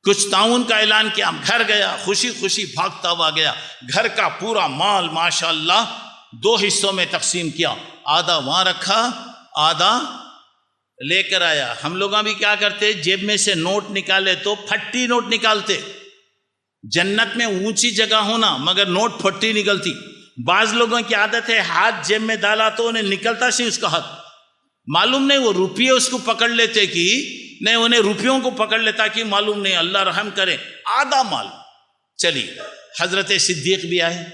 کچھ تعاون کا اعلان کیا، گھر گیا، خوشی خوشی بھاگتا ہوا گیا، گھر کا پورا مال ماشاءاللہ 2 حصوں میں تقسیم کیا، آدھا وہاں رکھا، آدھا لے کر آیا۔ ہم لوگ بھی کیا کرتے، جیب میں سے نوٹ نکالے تو پھٹی نوٹ نکالتے، جنت میں اونچی جگہ ہونا مگر نوٹ پھٹی نکلتی۔ بعض لوگوں کی عادت ہے ہاتھ جیب میں ڈالا تو انہیں نکلتا سی اس کا ہاتھ، معلوم نہیں وہ روپیے اس کو پکڑ لیتے کہ نہیں، انہیں روپیوں کو پکڑ لیتا کہ معلوم نہیں، اللہ رحم کرے، آدھا مال۔ چلیے حضرت صدیق بھی آئے،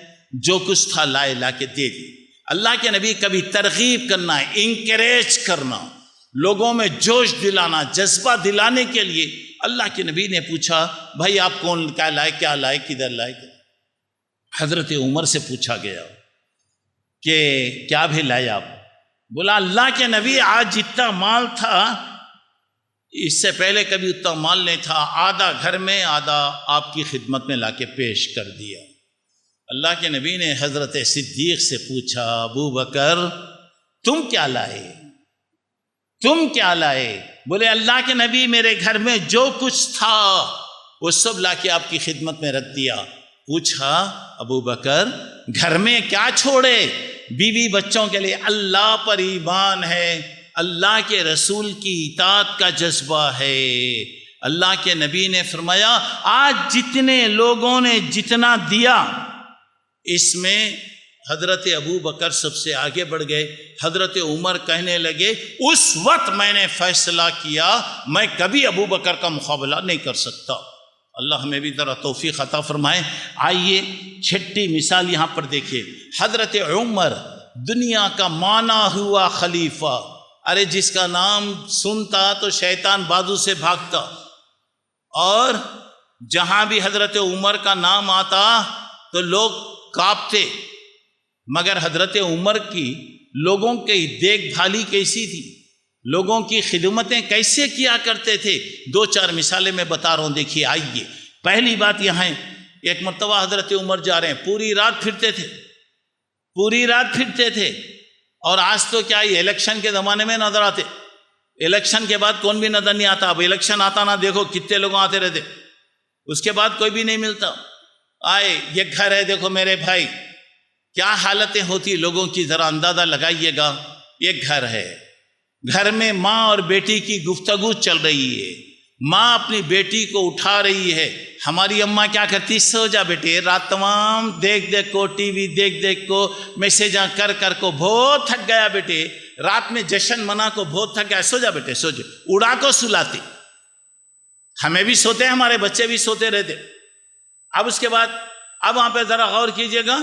جو کچھ تھا لائے، لا کے دے دی۔ اللہ کے نبی کبھی ترغیب کرنا، انکریج کرنا، لوگوں میں جوش دلانا، جذبہ دلانے کے لیے اللہ کے نبی نے پوچھا بھائی آپ کون کیا لائے، کیا لائے، کدھر لائے؟ حضرت عمر سے پوچھا گیا کہ کیا بھی لائے آپ؟ بولا اللہ کے نبی آج جتنا مال تھا اس سے پہلے کبھی اتنا مال نہیں تھا، آدھا گھر میں آدھا آپ کی خدمت میں لا کے پیش کر دیا۔ اللہ کے نبی نے حضرت صدیق سے پوچھا ابو بکر تم کیا لائے، تم کیا لائے؟ بولے اللہ کے نبی میرے گھر میں جو کچھ تھا وہ سب لا کے آپ کی خدمت میں رکھ دیا۔ پوچھا ابو بکر گھر میں کیا چھوڑے؟ بیوی بچوں کے لیے اللہ پر ایمان ہے، اللہ کے رسول کی اطاعت کا جذبہ ہے۔ اللہ کے نبی نے فرمایا آج جتنے لوگوں نے جتنا دیا اس میں حضرت ابو بکر سب سے آگے بڑھ گئے۔ حضرت عمر کہنے لگے اس وقت میں نے فیصلہ کیا میں کبھی ابو بکر کا مقابلہ نہیں کر سکتا۔ اللہ ہمیں بھی ذرا توفیق عطا فرمائے۔ آئیے 6ٹھی مثال یہاں پر دیکھیے، حضرت عمر دنیا کا مانا ہوا خلیفہ، ارے جس کا نام سنتا تو شیطان بازو سے بھاگتا، اور جہاں بھی حضرت عمر کا نام آتا تو لوگ کانپتے، مگر حضرت عمر کی لوگوں کی دیکھ بھالی کیسی تھی، لوگوں کی خدمتیں کیسے کیا کرتے تھے؟ 2-4 مثالیں میں بتا رہا ہوں، دیکھیے۔ آئیے پہلی بات یہاں ہے، ایک مرتبہ حضرت عمر جا رہے ہیں، پوری رات پھرتے تھے، پوری رات پھرتے تھے، اور آج تو کیا یہ الیکشن کے زمانے میں نظر آتے، الیکشن کے بعد کون بھی نظر نہیں آتا۔ اب الیکشن آتا نا، دیکھو کتنے لوگ آتے رہتے، اس کے بعد کوئی بھی نہیں ملتا۔ آئے یہ گھر ہے، دیکھو میرے بھائی کیا حالتیں ہوتی لوگوں کی، ذرا اندازہ لگائیے گا۔ یہ گھر ہے، گھر میں ماں اور بیٹی کی گفتگو چل رہی ہے، ماں اپنی بیٹی کو اٹھا رہی ہے۔ ہماری اماں کیا کرتی، سو جا بیٹے، رات تمام دیکھ دیکھ کو، ٹی وی دیکھ دیکھ کو، میسیجاں کر کر کو بہت تھک گیا بیٹے، رات میں جشن منا کو بہت تھک گیا، سو جا بیٹے، سو جا، اڑا کو سلاتی۔ ہمیں بھی سوتے ہیں، ہمارے بچے بھی سوتے رہتے۔ اب اس کے بعد اب وہاں پہ ذرا غور کیجئے گا،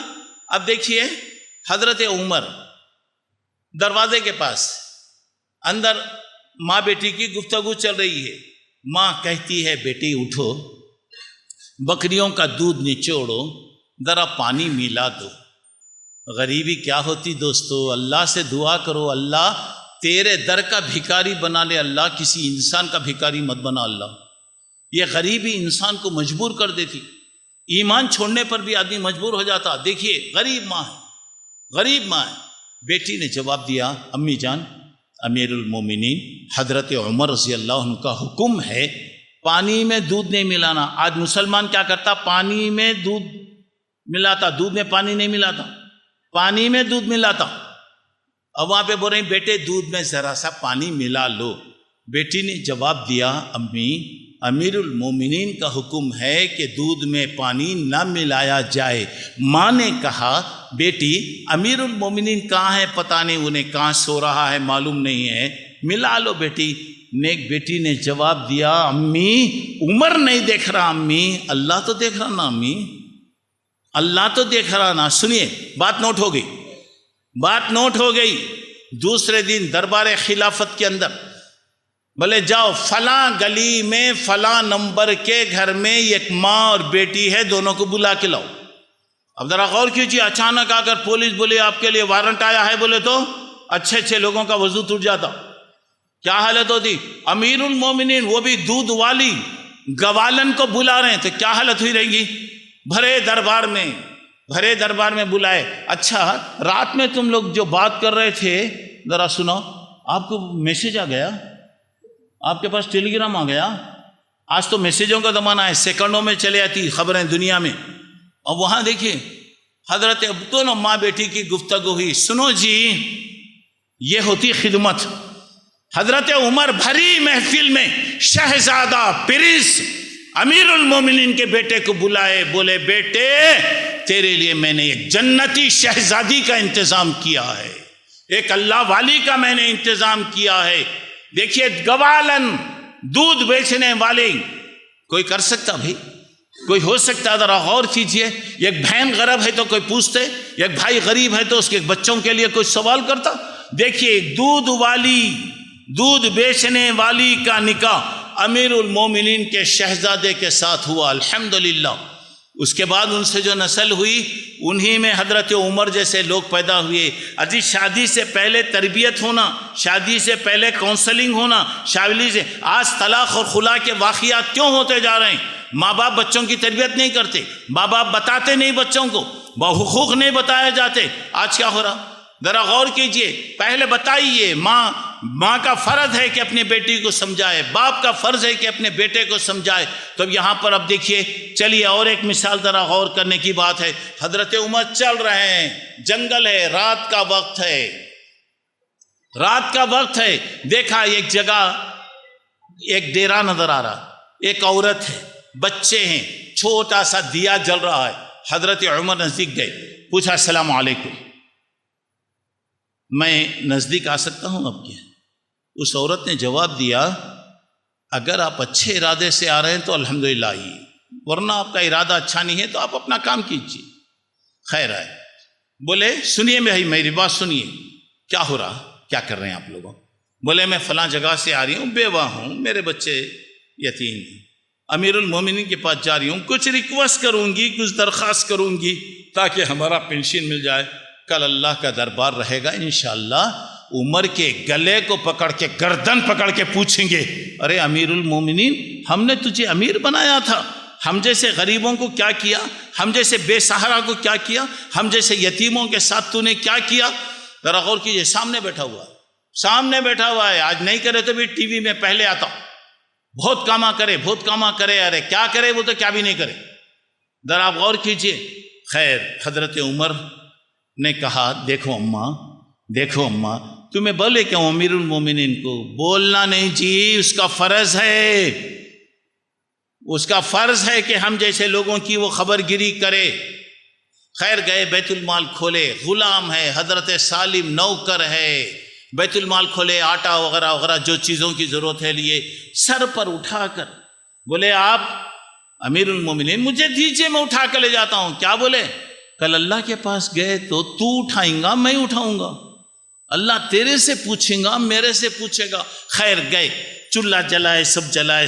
اب دیکھیے حضرت عمر دروازے کے پاس، اندر ماں بیٹی کی گفتگو چل رہی ہے، ماں کہتی ہے بیٹی اٹھو، بکریوں کا دودھ نچوڑو، ذرا پانی ملا دو۔ غریبی کیا ہوتی دوستو، اللہ سے دعا کرو اللہ تیرے در کا بھکاری بنا لے، اللہ کسی انسان کا بھکاری مت بنا اللہ۔ یہ غریبی انسان کو مجبور کر دیتی، ایمان چھوڑنے پر بھی آدمی مجبور ہو جاتا۔ دیکھیے غریب ماں ہے، غریب ماں ہے، بیٹی نے جواب دیا امی جان امیر المومنین حضرت عمر رضی اللہ عنہ کا حکم ہے پانی میں دودھ نہیں ملانا۔ آج مسلمان کیا کرتا؟ پانی میں دودھ ملاتا، دودھ میں پانی نہیں ملاتا، پانی میں دودھ ملاتا۔ اب وہاں پہ بول رہے ہیں بیٹے دودھ میں ذرا سا پانی ملا لو۔ بیٹی نے جواب دیا امی امیر المومنین کا حکم ہے کہ دودھ میں پانی نہ ملایا جائے۔ ماں نے کہا بیٹی امیر المومنین کہاں ہے؟ پتہ نہیں، انہیں کہاں سو رہا ہے معلوم نہیں ہے، ملا لو بیٹی۔ نیک بیٹی نے جواب دیا امی عمر نہیں دیکھ رہا امی، اللہ تو دیکھ رہا نا امی، اللہ تو دیکھ رہا نا۔ سنیے بات نوٹ ہو گئی، بات نوٹ ہو گئی۔ دوسرے دن دربار خلافت کے اندر بولے جاؤ فلاں گلی میں فلاں نمبر کے گھر میں ایک ماں اور بیٹی ہے، دونوں کو بلا کے لاؤ۔ اب ذرا غور کیجیے، اچانک آ کر پولیس بولے آپ کے لیے وارنٹ آیا ہے، بولے تو اچھے اچھے لوگوں کا وضو ٹوٹ جاتا۔ کیا حالت ہوتی؟ امیر المومنین وہ بھی دودھ والی گوالن کو بلا رہے ہیں تو کیا حالت ہوئی رہے گی؟ بھرے دربار میں بلائے۔ اچھا رات میں تم لوگ جو بات کر رہے تھے ذرا سنو، آپ کو میسج آ گیا؟ آپ کے پاس ٹیلی گرام آ گیا؟ آج تو میسیجوں کا زمانہ ہے، سیکنڈوں میں چلے آتی خبریں دنیا میں۔ اور وہاں دیکھیے حضرت دونوں ماں بیٹی کی گفتگو ہوئی۔ سنو جی یہ ہوتی خدمت۔ حضرت عمر بھری محفل میں شہزادہ پرنس امیر المومنین کے بیٹے کو بلائے، بولے بیٹے تیرے لیے میں نے ایک جنتی شہزادی کا انتظام کیا ہے، ایک اللہ والی کا میں نے انتظام کیا ہے۔ دیکھیے گوالن دودھ بیچنے والے کوئی کر سکتا؟ بھائی کوئی ہو سکتا؟ ذرا غور کیجئے، ایک بہن غریب ہے تو کوئی پوچھتے، ایک بھائی غریب ہے تو اس کے بچوں کے لیے کوئی سوال کرتا؟ دیکھیے دودھ بیچنے والی کا نکاح امیر المومنین کے شہزادے کے ساتھ ہوا، الحمدللہ۔ اس کے بعد ان سے جو نسل ہوئی انہی میں حضرت عمر جیسے لوگ پیدا ہوئے۔ اجی شادی سے پہلے تربیت ہونا، شادی سے پہلے کونسلنگ ہونا، شادی سے آج طلاق اور خلا کے واقعات کیوں ہوتے جا رہے ہیں؟ ماں باپ بچوں کی تربیت نہیں کرتے، ماں باپ بتاتے نہیں بچوں کو، حقوق نہیں بتائے جاتے۔ آج کیا ہو رہا؟ ذرا غور کیجئے، پہلے بتائیے۔ ماں کا فرض ہے کہ اپنے بیٹی کو سمجھائے، باپ کا فرض ہے کہ اپنے بیٹے کو سمجھائے۔ تو اب یہاں پر اب دیکھیے، چلیے اور ایک مثال ذرا غور کرنے کی بات ہے۔ حضرت عمر چل رہے ہیں، جنگل ہے، رات کا وقت ہے، دیکھا ایک جگہ ایک ڈیرا نظر آ رہا، ایک عورت ہے، بچے ہیں، چھوٹا سا دیا جل رہا ہے۔ حضرت عمر نزدیک گئے، پوچھا السلام علیکم، میں نزدیک آ سکتا ہوں آپ کے؟ اس عورت نے جواب دیا اگر آپ اچھے ارادے سے آ رہے ہیں تو الحمدللہ آئیے، ورنہ آپ کا ارادہ اچھا نہیں ہے تو آپ اپنا کام کیجیے۔ خیر ہے، بولے سنیے بھائی میری بات سنیے، کیا ہو رہا، کیا کر رہے ہیں آپ لوگوں؟ بولے میں فلاں جگہ سے آ رہی ہوں، بیوہ ہوں، میرے بچے یتیم ہیں، امیر المومنین کے پاس جا رہی ہوں، کچھ ریکویسٹ کروں گی، کچھ درخواست کروں گی تاکہ ہمارا پینشن مل جائے، کل اللہ کا دربار رہے گا انشاءاللہ۔ عمر کے گلے کو پکڑ کے گردن پکڑ کے پوچھیں گے ارے امیر المومنین ہم نے تجھے امیر بنایا تھا، ہم جیسے غریبوں کو کیا کیا، ہم جیسے بے سہارا کو کیا کیا، ہم جیسے یتیموں کے ساتھ تو نے کیا کیا؟ ذرا غور کیجیے، سامنے بیٹھا ہوا ہے، آج نہیں کرے تو بھی ٹی وی میں پہلے آتا، بہت کاما کرے، ارے کیا کرے وہ تو کیا بھی نہیں کرے، ذرا آپ غور کیجیے۔ خیر حضرت عمر نے کہا دیکھو اماں تمہیں بولے کہ امیر المومنین کو بولنا نہیں جی، اس کا فرض ہے کہ ہم جیسے لوگوں کی وہ خبر گیری کرے۔ خیر گئے، بیت المال کھولے، غلام ہے، حضرت سالم نوکر ہے، بیت المال کھولے، آٹا وغیرہ وغیرہ جو چیزوں کی ضرورت ہے لیے، سر پر اٹھا کر بولے آپ امیر المومنین مجھے دیجئے، میں اٹھا کر لے جاتا ہوں۔ کیا بولے؟ کل اللہ کے پاس گئے تو اٹھائیں گا، میں اٹھاؤں گا، اللہ تیرے سے پوچھیں گا، میرے سے پوچھے گا۔ خیر گئے، چولہا جلائے، سب جلائے،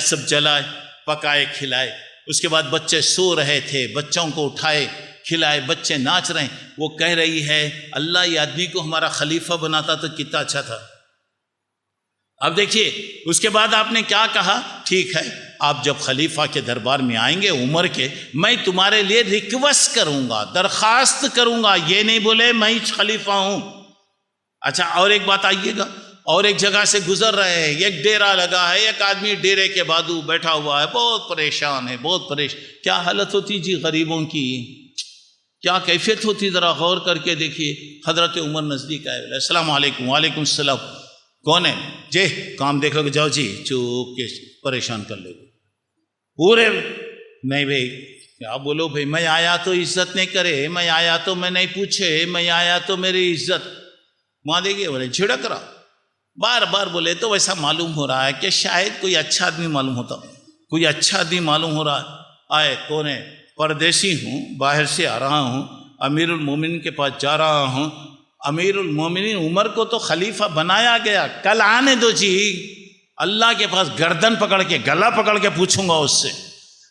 پکائے کھلائے۔ اس کے بعد بچے سو رہے تھے، بچوں کو اٹھائے کھلائے، بچے ناچ رہے ہیں۔ وہ کہہ رہی ہے اللہ یہ آدمی کو ہمارا خلیفہ بناتا تو کتنا اچھا تھا۔ اب دیکھیے اس کے بعد آپ نے کیا کہا، ٹھیک ہے آپ جب خلیفہ کے دربار میں آئیں گے عمر کے، میں تمہارے لیے ریکویسٹ کروں گا، درخواست کروں گا، یہ نہیں بولے میں خلیفہ ہوں، اچھا اور ایک بات آئیے گا، اور ایک جگہ سے گزر رہے ہیں، ایک ڈیرا لگا ہے، ایک آدمی ڈیرے کے بازو بیٹھا ہوا ہے، بہت پریشان ہے، بہت کیا حالت ہوتی جی غریبوں کی، کیا کیفیت ہوتی، ذرا غور کر کے دیکھیے۔ حضرت عمر نزدیک آئے، السلام علیکم۔ وعلیکم السلام۔ کون ہے جی؟ کام دیکھ لو، جاؤ جی، چوپ کے پریشان کر لے پورے۔ نہیں بھائی کیا بولو بھائی، میں آیا تو عزت نہیں کرے، میں آیا تو میں نہیں پوچھے، میں آیا تو میری عزت وہاں دیکھیے، بولے جھڑک رہا، بار بار بولے تو ویسا معلوم ہو رہا ہے کہ شاید کوئی اچھا آدمی معلوم ہوتا، کوئی اچھا آدمی معلوم ہو رہا ہے۔ آئے، کون ہے؟ پردیسی ہوں، باہر سے آ رہا ہوں، امیر المومنین کے پاس جا رہا ہوں۔ امیر المومنین عمر کو تو خلیفہ بنایا گیا، کل آنے دو جی، اللہ کے پاس گردن پکڑ کے گلا پکڑ کے پوچھوں گا اس سے،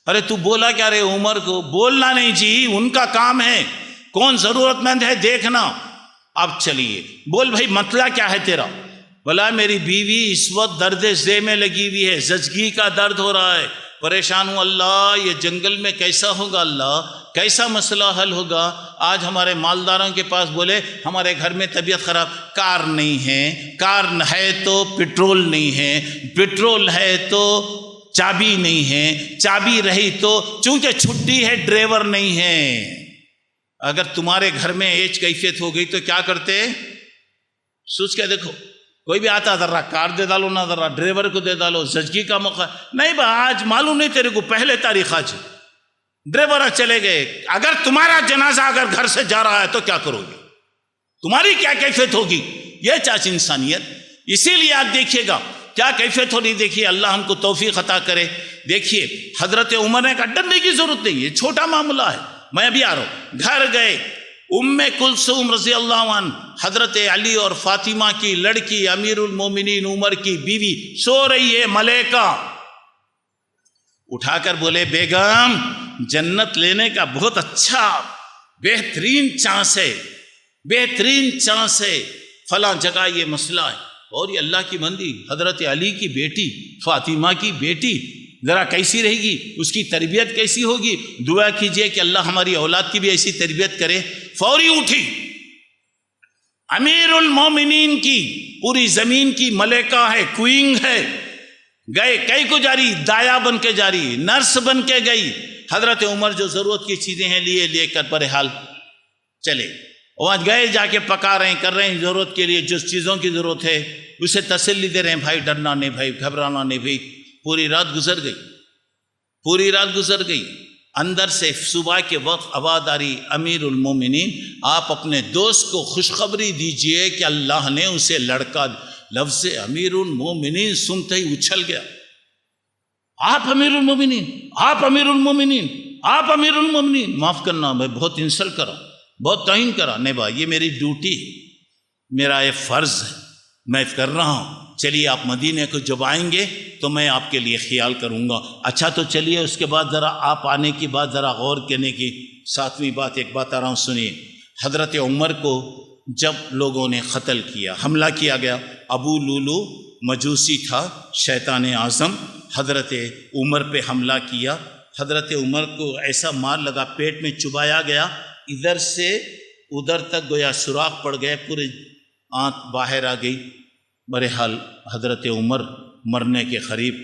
ارے تو بولا کیا رے عمر کو؟ بولنا نہیں جی، ان کا کام ہے، کون ضرورت مند ہے دیکھنا۔ اب چلیے بول بھائی مسئلہ کیا ہے تیرا؟ بولا میری بیوی اس وقت درد ذہ میں لگی ہوئی ہے، زچگی کا درد ہو رہا ہے، پریشان ہوں، اللہ یہ جنگل میں کیسا ہوگا، اللہ کیسا مسئلہ حل ہوگا؟ آج ہمارے مالداروں کے پاس بولے ہمارے گھر میں طبیعت خراب، کار نہیں ہے، کار ہے تو پٹرول نہیں ہے، پٹرول ہے تو چابی نہیں ہے، چابی رہی تو چونکہ چھٹی ہے ڈرائیور نہیں ہے۔ اگر تمہارے گھر میں ایج کیفیت ہو گئی تو کیا کرتے؟ سوچ کے دیکھو، کوئی بھی آتا ذرا کار دے ڈالو، نہ ذرا ڈرائیور کو دے ڈالو، زچگی کا موقع نہیں با، آج معلوم نہیں تیرے کو، پہلے تاریخ آج ڈرائیور چلے گئے۔ اگر تمہارا جنازہ اگر گھر سے جا رہا ہے تو کیا کرو گے؟ تمہاری کیا کیفیت ہوگی؟ یہ چاچی انسانیت۔ اسی لیے آپ دیکھیے گا کیا کیفیت ہو رہی، دیکھیے اللہ ہم کو توفیق عطا کرے۔ دیکھیے حضرت عمر نے کہا ڈرنے کی ضرورت نہیں ہے، چھوٹا معاملہ ہے، میں ابھی آ رہا ہوں۔ گھر گئے، ام کلثوم رضی اللہ عنہ، حضرت علی اور فاطمہ کی لڑکی، امیر المومنین عمر کی بیوی سو رہی ہے، ملائکہ اٹھا کر بولے بیگم جنت لینے کا بہت اچھا بہترین چانس ہے، بہترین چانس ہے، فلاں جگہ یہ مسئلہ ہے۔ اور یہ اللہ کی بندی حضرت علی کی بیٹی، فاطمہ کی بیٹی ذرا کیسی رہے گی، اس کی تربیت کیسی ہوگی؟ دعا کیجئے کہ اللہ ہماری اولاد کی بھی ایسی تربیت کرے۔ فوری اٹھی، امیر المومنین کی پوری زمین کی ملکہ ہے، کوئنگ ہے، گئے، کئی کو جاری، دایا بن کے جاری، نرس بن کے گئی۔ حضرت عمر جو ضرورت کی چیزیں ہیں لے کر بہرحال چلے، وہاں گئے، جا کے پکا رہے ہیں، کر رہے ہیں، ضرورت کے لیے جو چیزوں کی ضرورت ہے اسے تسلی دے رہے ہیں، بھائی ڈرنا نہیں، بھائی گھبرانا نہیں، بھائی۔ پوری رات گزر گئی، پوری رات گزر گئی، اندر سے صبح کے وقت آواز آ رہی، امیر المومنین آپ اپنے دوست کو خوشخبری دیجئے کہ اللہ نے اسے لڑکا۔ لفظ امیر المومنین سنتے ہی اچھل گیا، آپ امیر المومنین، آپ امیر المومنین، آپ امیر المومنین، معاف کرنا میں بہت انسلٹ کرا، بہت توہین کرا، نہیں بھائی یہ میری ڈیوٹی ہے، میرا یہ فرض ہے، میں کر رہا ہوں۔ چلیے آپ مدینے کو جب آئیں گے تو میں آپ کے لیے خیال کروں گا۔ اچھا تو چلیے، اس کے بعد ذرا آپ آنے کی بات ذرا غور کرنے کی، ساتویں بات ایک بات آ رہا ہوں سنیے۔ حضرت عمر کو جب لوگوں نے قتل کیا، حملہ کیا گیا، ابو لولو مجوسی تھا، شیطان اعظم، حضرت عمر پہ حملہ کیا، حضرت عمر کو ایسا مار لگا، پیٹ میں چبایا گیا، ادھر سے ادھر تک گویا سوراخ پڑ گئے، پورے آنکھ باہر آ گئی۔ بہرحال حضرت عمر مرنے کے قریب،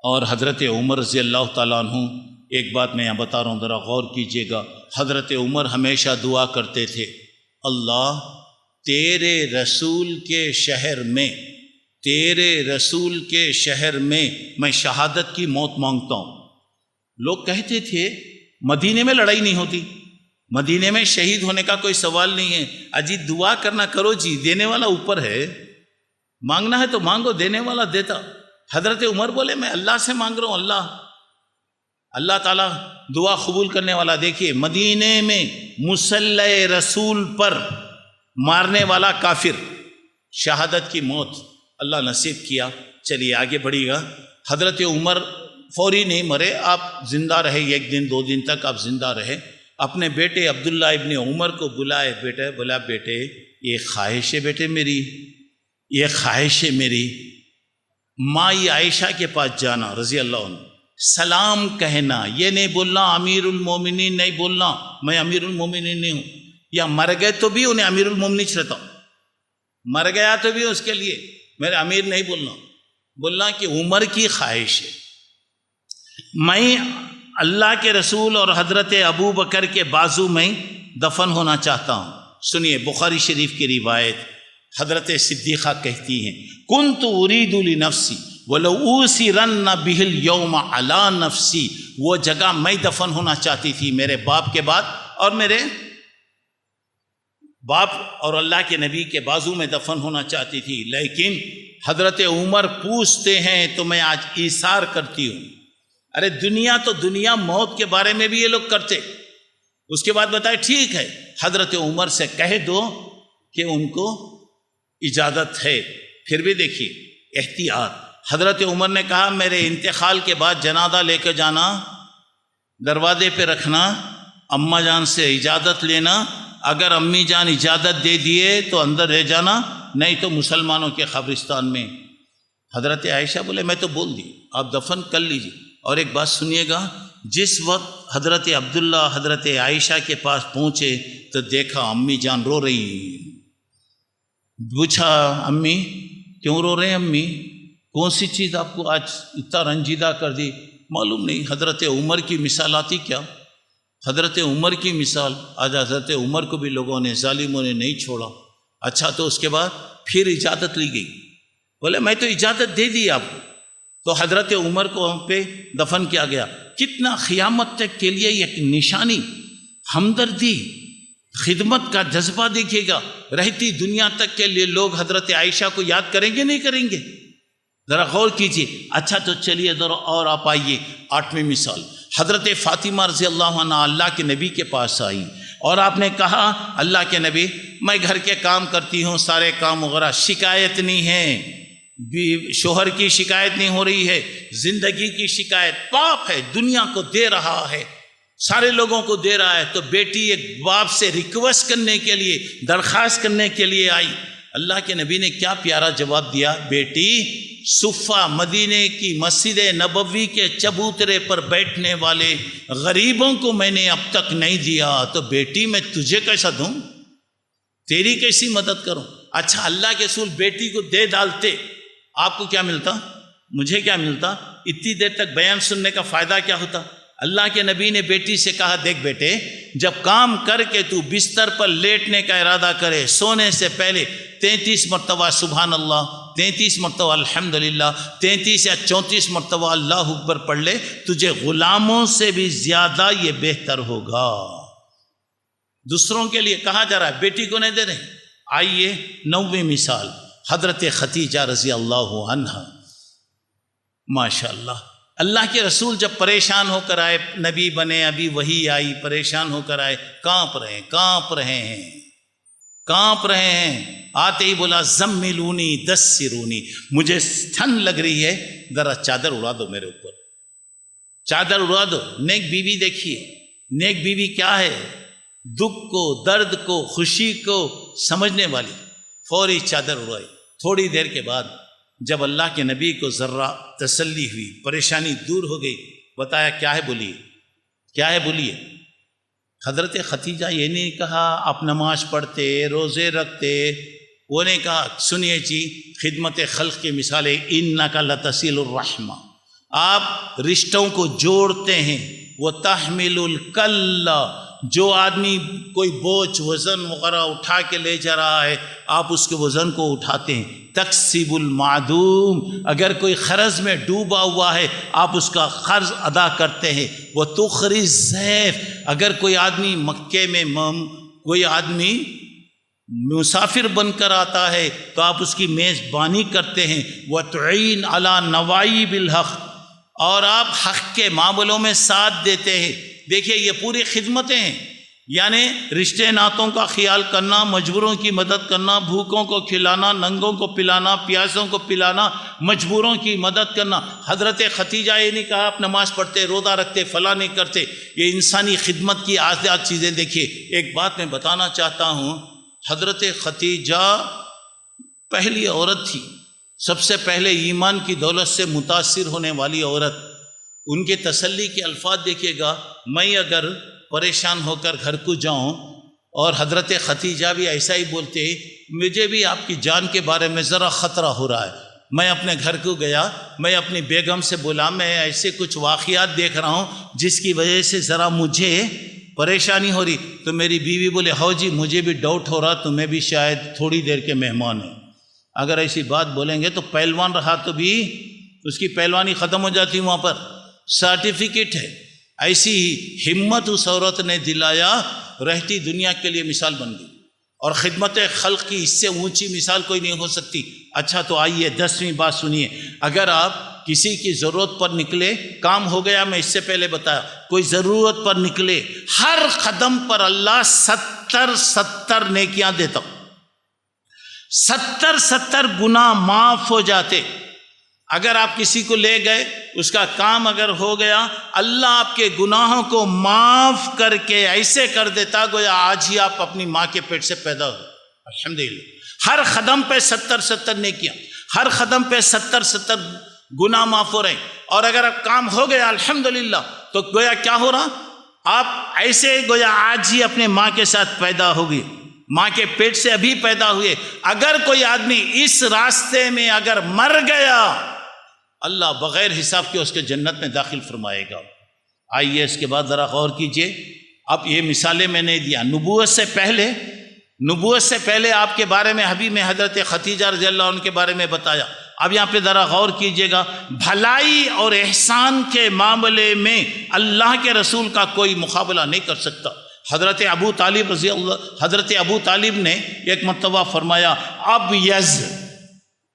اور حضرت عمر رضی اللہ تعالیٰ عنہ، ایک بات میں یہاں بتا رہا ہوں ذرا غور کیجیے گا، حضرت عمر ہمیشہ دعا کرتے تھے، اللہ تیرے رسول کے شہر میں، تیرے رسول کے شہر میں شہادت کی موت مانگتا ہوں۔ لوگ کہتے تھے مدینے میں لڑائی نہیں ہوتی، مدینے میں شہید ہونے کا کوئی سوال نہیں ہے، اجی دعا کرنا کرو جی، دینے والا اوپر ہے، مانگنا ہے تو مانگو، دینے والا دیتا۔ حضرت عمر بولے میں اللہ سے مانگ رہا ہوں، اللہ تعالیٰ دعا قبول کرنے والا۔ دیکھیے مدینے میں مصلی رسول پر مارنے والا کافر، شہادت کی موت اللہ نصیب کیا۔ چلیے آگے بڑھی گا، حضرت عمر فوری نہیں مرے، آپ زندہ رہے، ایک دن دو دن تک آپ زندہ رہے۔ اپنے بیٹے عبداللہ ابن عمر کو بلائے، بیٹے بولا بیٹے یہ خواہش ہے بیٹے میری، یہ خواہش ہے میری، مائی عائشہ کے پاس جانا رضی اللہ عنہ، سلام کہنا، یہ نہیں بولنا امیر المومنین نہیں بولنا، میں امیر المومنین نہیں ہوں، یا مر گئے تو بھی انہیں امیر المومنین رہتا، مر گیا تو بھی اس کے لیے میرے امیر نہیں بولنا کہ عمر کی خواہش ہے، میں اللہ کے رسول اور حضرت ابو بکر کے بازو میں دفن ہونا چاہتا ہوں۔ سنیے بخاری شریف کی روایت، حضرت صدیقہ کہتی ہیں کنت ارید لنفسی ولو اوسرن بہ اليوم علی نفسی، وہ جگہ میں دفن ہونا چاہتی تھی میرے باپ کے بعد، اور میرے باپ اور اللہ کے نبی کے بازو میں دفن ہونا چاہتی تھی، لیکن حضرت عمر پوچھتے ہیں تو میں آج ایثار کرتی ہوں۔ ارے دنیا تو دنیا، موت کے بارے میں بھی یہ لوگ کرتے، اس کے بعد بتائے ٹھیک ہے حضرت عمر سے کہہ دو کہ ان کو اجازت ہے، پھر بھی دیکھیے احتیاط۔ حضرت عمر نے کہا میرے انتقال کے بعد جنازہ لے کے جانا، دروازے پہ رکھنا، اماں جان سے اجازت لینا، اگر امی جان اجازت دے دیے تو اندر رہ جانا، نہیں تو مسلمانوں کے قبرستان میں۔ حضرت عائشہ بولے میں تو بول دی، آپ دفن کر لیجیے۔ اور ایک بات سنیے گا، جس وقت حضرت عبداللہ حضرت عائشہ کے پاس پہنچے تو دیکھا امی جان رو رہی۔ پوچھا امی کیوں رو رہے ہیں امی، کون سی چیز آپ کو آج اتنا رنجیدہ کر دی؟ معلوم نہیں، حضرت عمر کی مثال آتی کیا، حضرت عمر کی مثال، آج حضرت عمر کو بھی لوگوں نے ظالموں نے نہیں چھوڑا۔ اچھا تو اس کے بعد پھر اجازت لی گئی، بولے میں تو اجازت دے دی آپ کو، تو حضرت عمر کو ہم پہ دفن کیا گیا۔ کتنا قیامت تک کے لیے ایک نشانی، ہمدردی، خدمت کا جذبہ دیکھیے گا، رہتی دنیا تک کے لیے لوگ حضرت عائشہ کو یاد کریں گے نہیں کریں گے؟ ذرا غور کیجیے۔ اچھا تو چلیے ذرا اور آپ آئیے، 8ویں مثال، حضرت فاطمہ رضی اللہ عنہ اللہ کے نبی کے پاس آئی اور آپ نے کہا اللہ کے نبی میں گھر کے کام کرتی ہوں، سارے کام وغیرہ، شکایت نہیں ہے، شوہر کی شکایت نہیں ہو رہی ہے، زندگی کی شکایت، باپ ہے دنیا کو دے رہا ہے، سارے لوگوں کو دے رہا ہے، تو بیٹی ایک باپ سے ریکویسٹ کرنے کے لیے، درخواست کرنے کے لیے آئی۔ اللہ کے نبی نے کیا پیارا جواب دیا، بیٹی صفہ مدینے کی مسجد نبوی کے چبوترے پر بیٹھنے والے غریبوں کو میں نے اب تک نہیں دیا، تو بیٹی میں تجھے کیسا دوں، تیری کیسی مدد کروں؟ اچھا اللہ کے رسول بیٹی کو دے ڈالتے، آپ کو کیا ملتا، مجھے کیا ملتا؟ اتنی دیر تک بیان سننے کا فائدہ کیا ہوتا؟ اللہ کے نبی نے بیٹی سے کہا دیکھ بیٹے، جب کام کر کے تو بستر پر لیٹنے کا ارادہ کرے، سونے سے پہلے 33 مرتبہ سبحان اللہ، 33 مرتبہ الحمدللہ، 33 یا 34 مرتبہ اللہ اکبر پڑھ لے، تجھے غلاموں سے بھی زیادہ یہ بہتر ہوگا۔ دوسروں کے لیے کہا جا رہا ہے، بیٹی کو نہیں دے رہے۔ آئیے 9ویں مثال، حضرت ختیجہ رضی اللہ عنہ، ماشاءاللہ اللہ کے رسول جب پریشان ہو کر آئے، نبی بنے، ابھی وہی آئی، پریشان ہو کر آئے، کانپ رہے ہیں، آتے ہی بولا زملونی دسرونی، مجھے ٹھنڈ لگ رہی ہے، ذرا چادر اڑا دو میرے اوپر، چادر اڑا دو۔ نیک بیوی دیکھیے، نیک بیوی کیا ہے، دکھ کو، درد کو، خوشی کو سمجھنے والی، فوری چادر اڑائی۔ تھوڑی دیر کے بعد جب اللہ کے نبی کو ذرا تسلی ہوئی، پریشانی دور ہو گئی، بتایا کیا ہے بولیے۔ حضرت ختیجہ یہ نہیں کہا آپ نماز پڑھتے، روزے رکھتے، وہ نے کہا سنیے جی، خدمت خلق کی مثال ہے، انک لتصل الرحمہ، آپ رشتوں کو جوڑتے ہیں، وہ تحمل الکل، جو آدمی کوئی بوجھ وزن وغیرہ اٹھا کے لے جا رہا ہے، آپ اس کے وزن کو اٹھاتے ہیں، تکسب المعدوم، اگر کوئی قرض میں ڈوبا ہوا ہے آپ اس کا قرض ادا کرتے ہیں، وہ تخرج الضیف، اگر کوئی آدمی مکے میں کوئی آدمی مسافر بن کر آتا ہے تو آپ اس کی میزبانی کرتے ہیں، وتعین علی نوائب الحق، اور آپ حق کے معاملوں میں ساتھ دیتے ہیں۔ دیکھیے یہ پوری خدمتیں ہیں، یعنی رشتے ناتوں کا خیال کرنا، مجبوروں کی مدد کرنا، بھوکوں کو کھلانا، ننگوں کو پلانا، پیاسوں کو پلانا، مجبوروں کی مدد کرنا۔ حضرت ختیجہ یہ نہیں کہا آپ نماز پڑھتے، روزہ رکھتے، فلاں نہیں کرتے، یہ انسانی خدمت کی آزاد چیزیں۔ دیکھیے ایک بات میں بتانا چاہتا ہوں، حضرت ختیجہ پہلی عورت تھی، سب سے پہلے ایمان کی دولت سے متاثر ہونے والی عورت۔ ان کے تسلی کے الفاظ دیکھیے گا، میں اگر پریشان ہو کر گھر کو جاؤں، اور حضرت ختیجہ بھی ایسا ہی بولتے مجھے بھی آپ کی جان کے بارے میں ذرا خطرہ ہو رہا ہے. میں اپنے گھر کو گیا, میں اپنی بیگم سے بولا میں ایسے کچھ واقعات دیکھ رہا ہوں جس کی وجہ سے ذرا مجھے پریشانی ہو رہی. تو میری بیوی بولے ہاؤ جی مجھے بھی ڈاؤٹ ہو رہا, تمہیں بھی شاید تھوڑی دیر کے مہمان ہیں. اگر ایسی بات بولیں گے تو پہلوان رہا تو بھی اس کی پہلوانی ختم ہو جاتی. وہاں پر سرٹیفکیٹ ہے. ایسی ہمت اس عورت نے دلایا, رہتی دنیا کے لیے مثال بن گئی. اور خدمت خلق کی اس سے اونچی مثال کوئی نہیں ہو سکتی. اچھا تو آئیے 10ویں بات سنیے. اگر آپ کسی کی ضرورت پر نکلے, کام ہو گیا, میں اس سے پہلے بتایا, کوئی ضرورت پر نکلے, ہر قدم پر اللہ 70 نیکیاں دیتا ہوں. 70 گناہ معاف ہو جاتے. اگر آپ کسی کو لے گئے, اس کا کام اگر ہو گیا, اللہ آپ کے گناہوں کو معاف کر کے ایسے کر دیتا گویا آج ہی آپ اپنی ماں کے پیٹ سے پیدا ہو. الحمدللہ. ہر قدم پہ 70 نیکیاں, ہر قدم پہ 70 گناہ معاف ہو رہے ہیں. اور اگر اب کام ہو گیا الحمدللہ, تو گویا کیا ہو رہا, آپ ایسے گویا آج ہی اپنے ماں کے ساتھ پیدا ہوگی, ماں کے پیٹ سے ابھی پیدا ہوئے. اگر کوئی آدمی اس راستے میں اگر مر گیا, اللہ بغیر حساب کے اس کے جنت میں داخل فرمائے گا. آئیے اس کے بعد ذرا غور کیجئے. اب یہ مثالیں میں نے دیا. نبوت سے پہلے آپ کے بارے میں حبیب میں حضرت خدیجہ رضی اللہ عنہ کے بارے میں بتایا. اب یہاں پہ ذرا غور کیجئے گا. بھلائی اور احسان کے معاملے میں اللہ کے رسول کا کوئی مقابلہ نہیں کر سکتا. حضرت ابو طالب نے ایک مرتبہ فرمایا, اب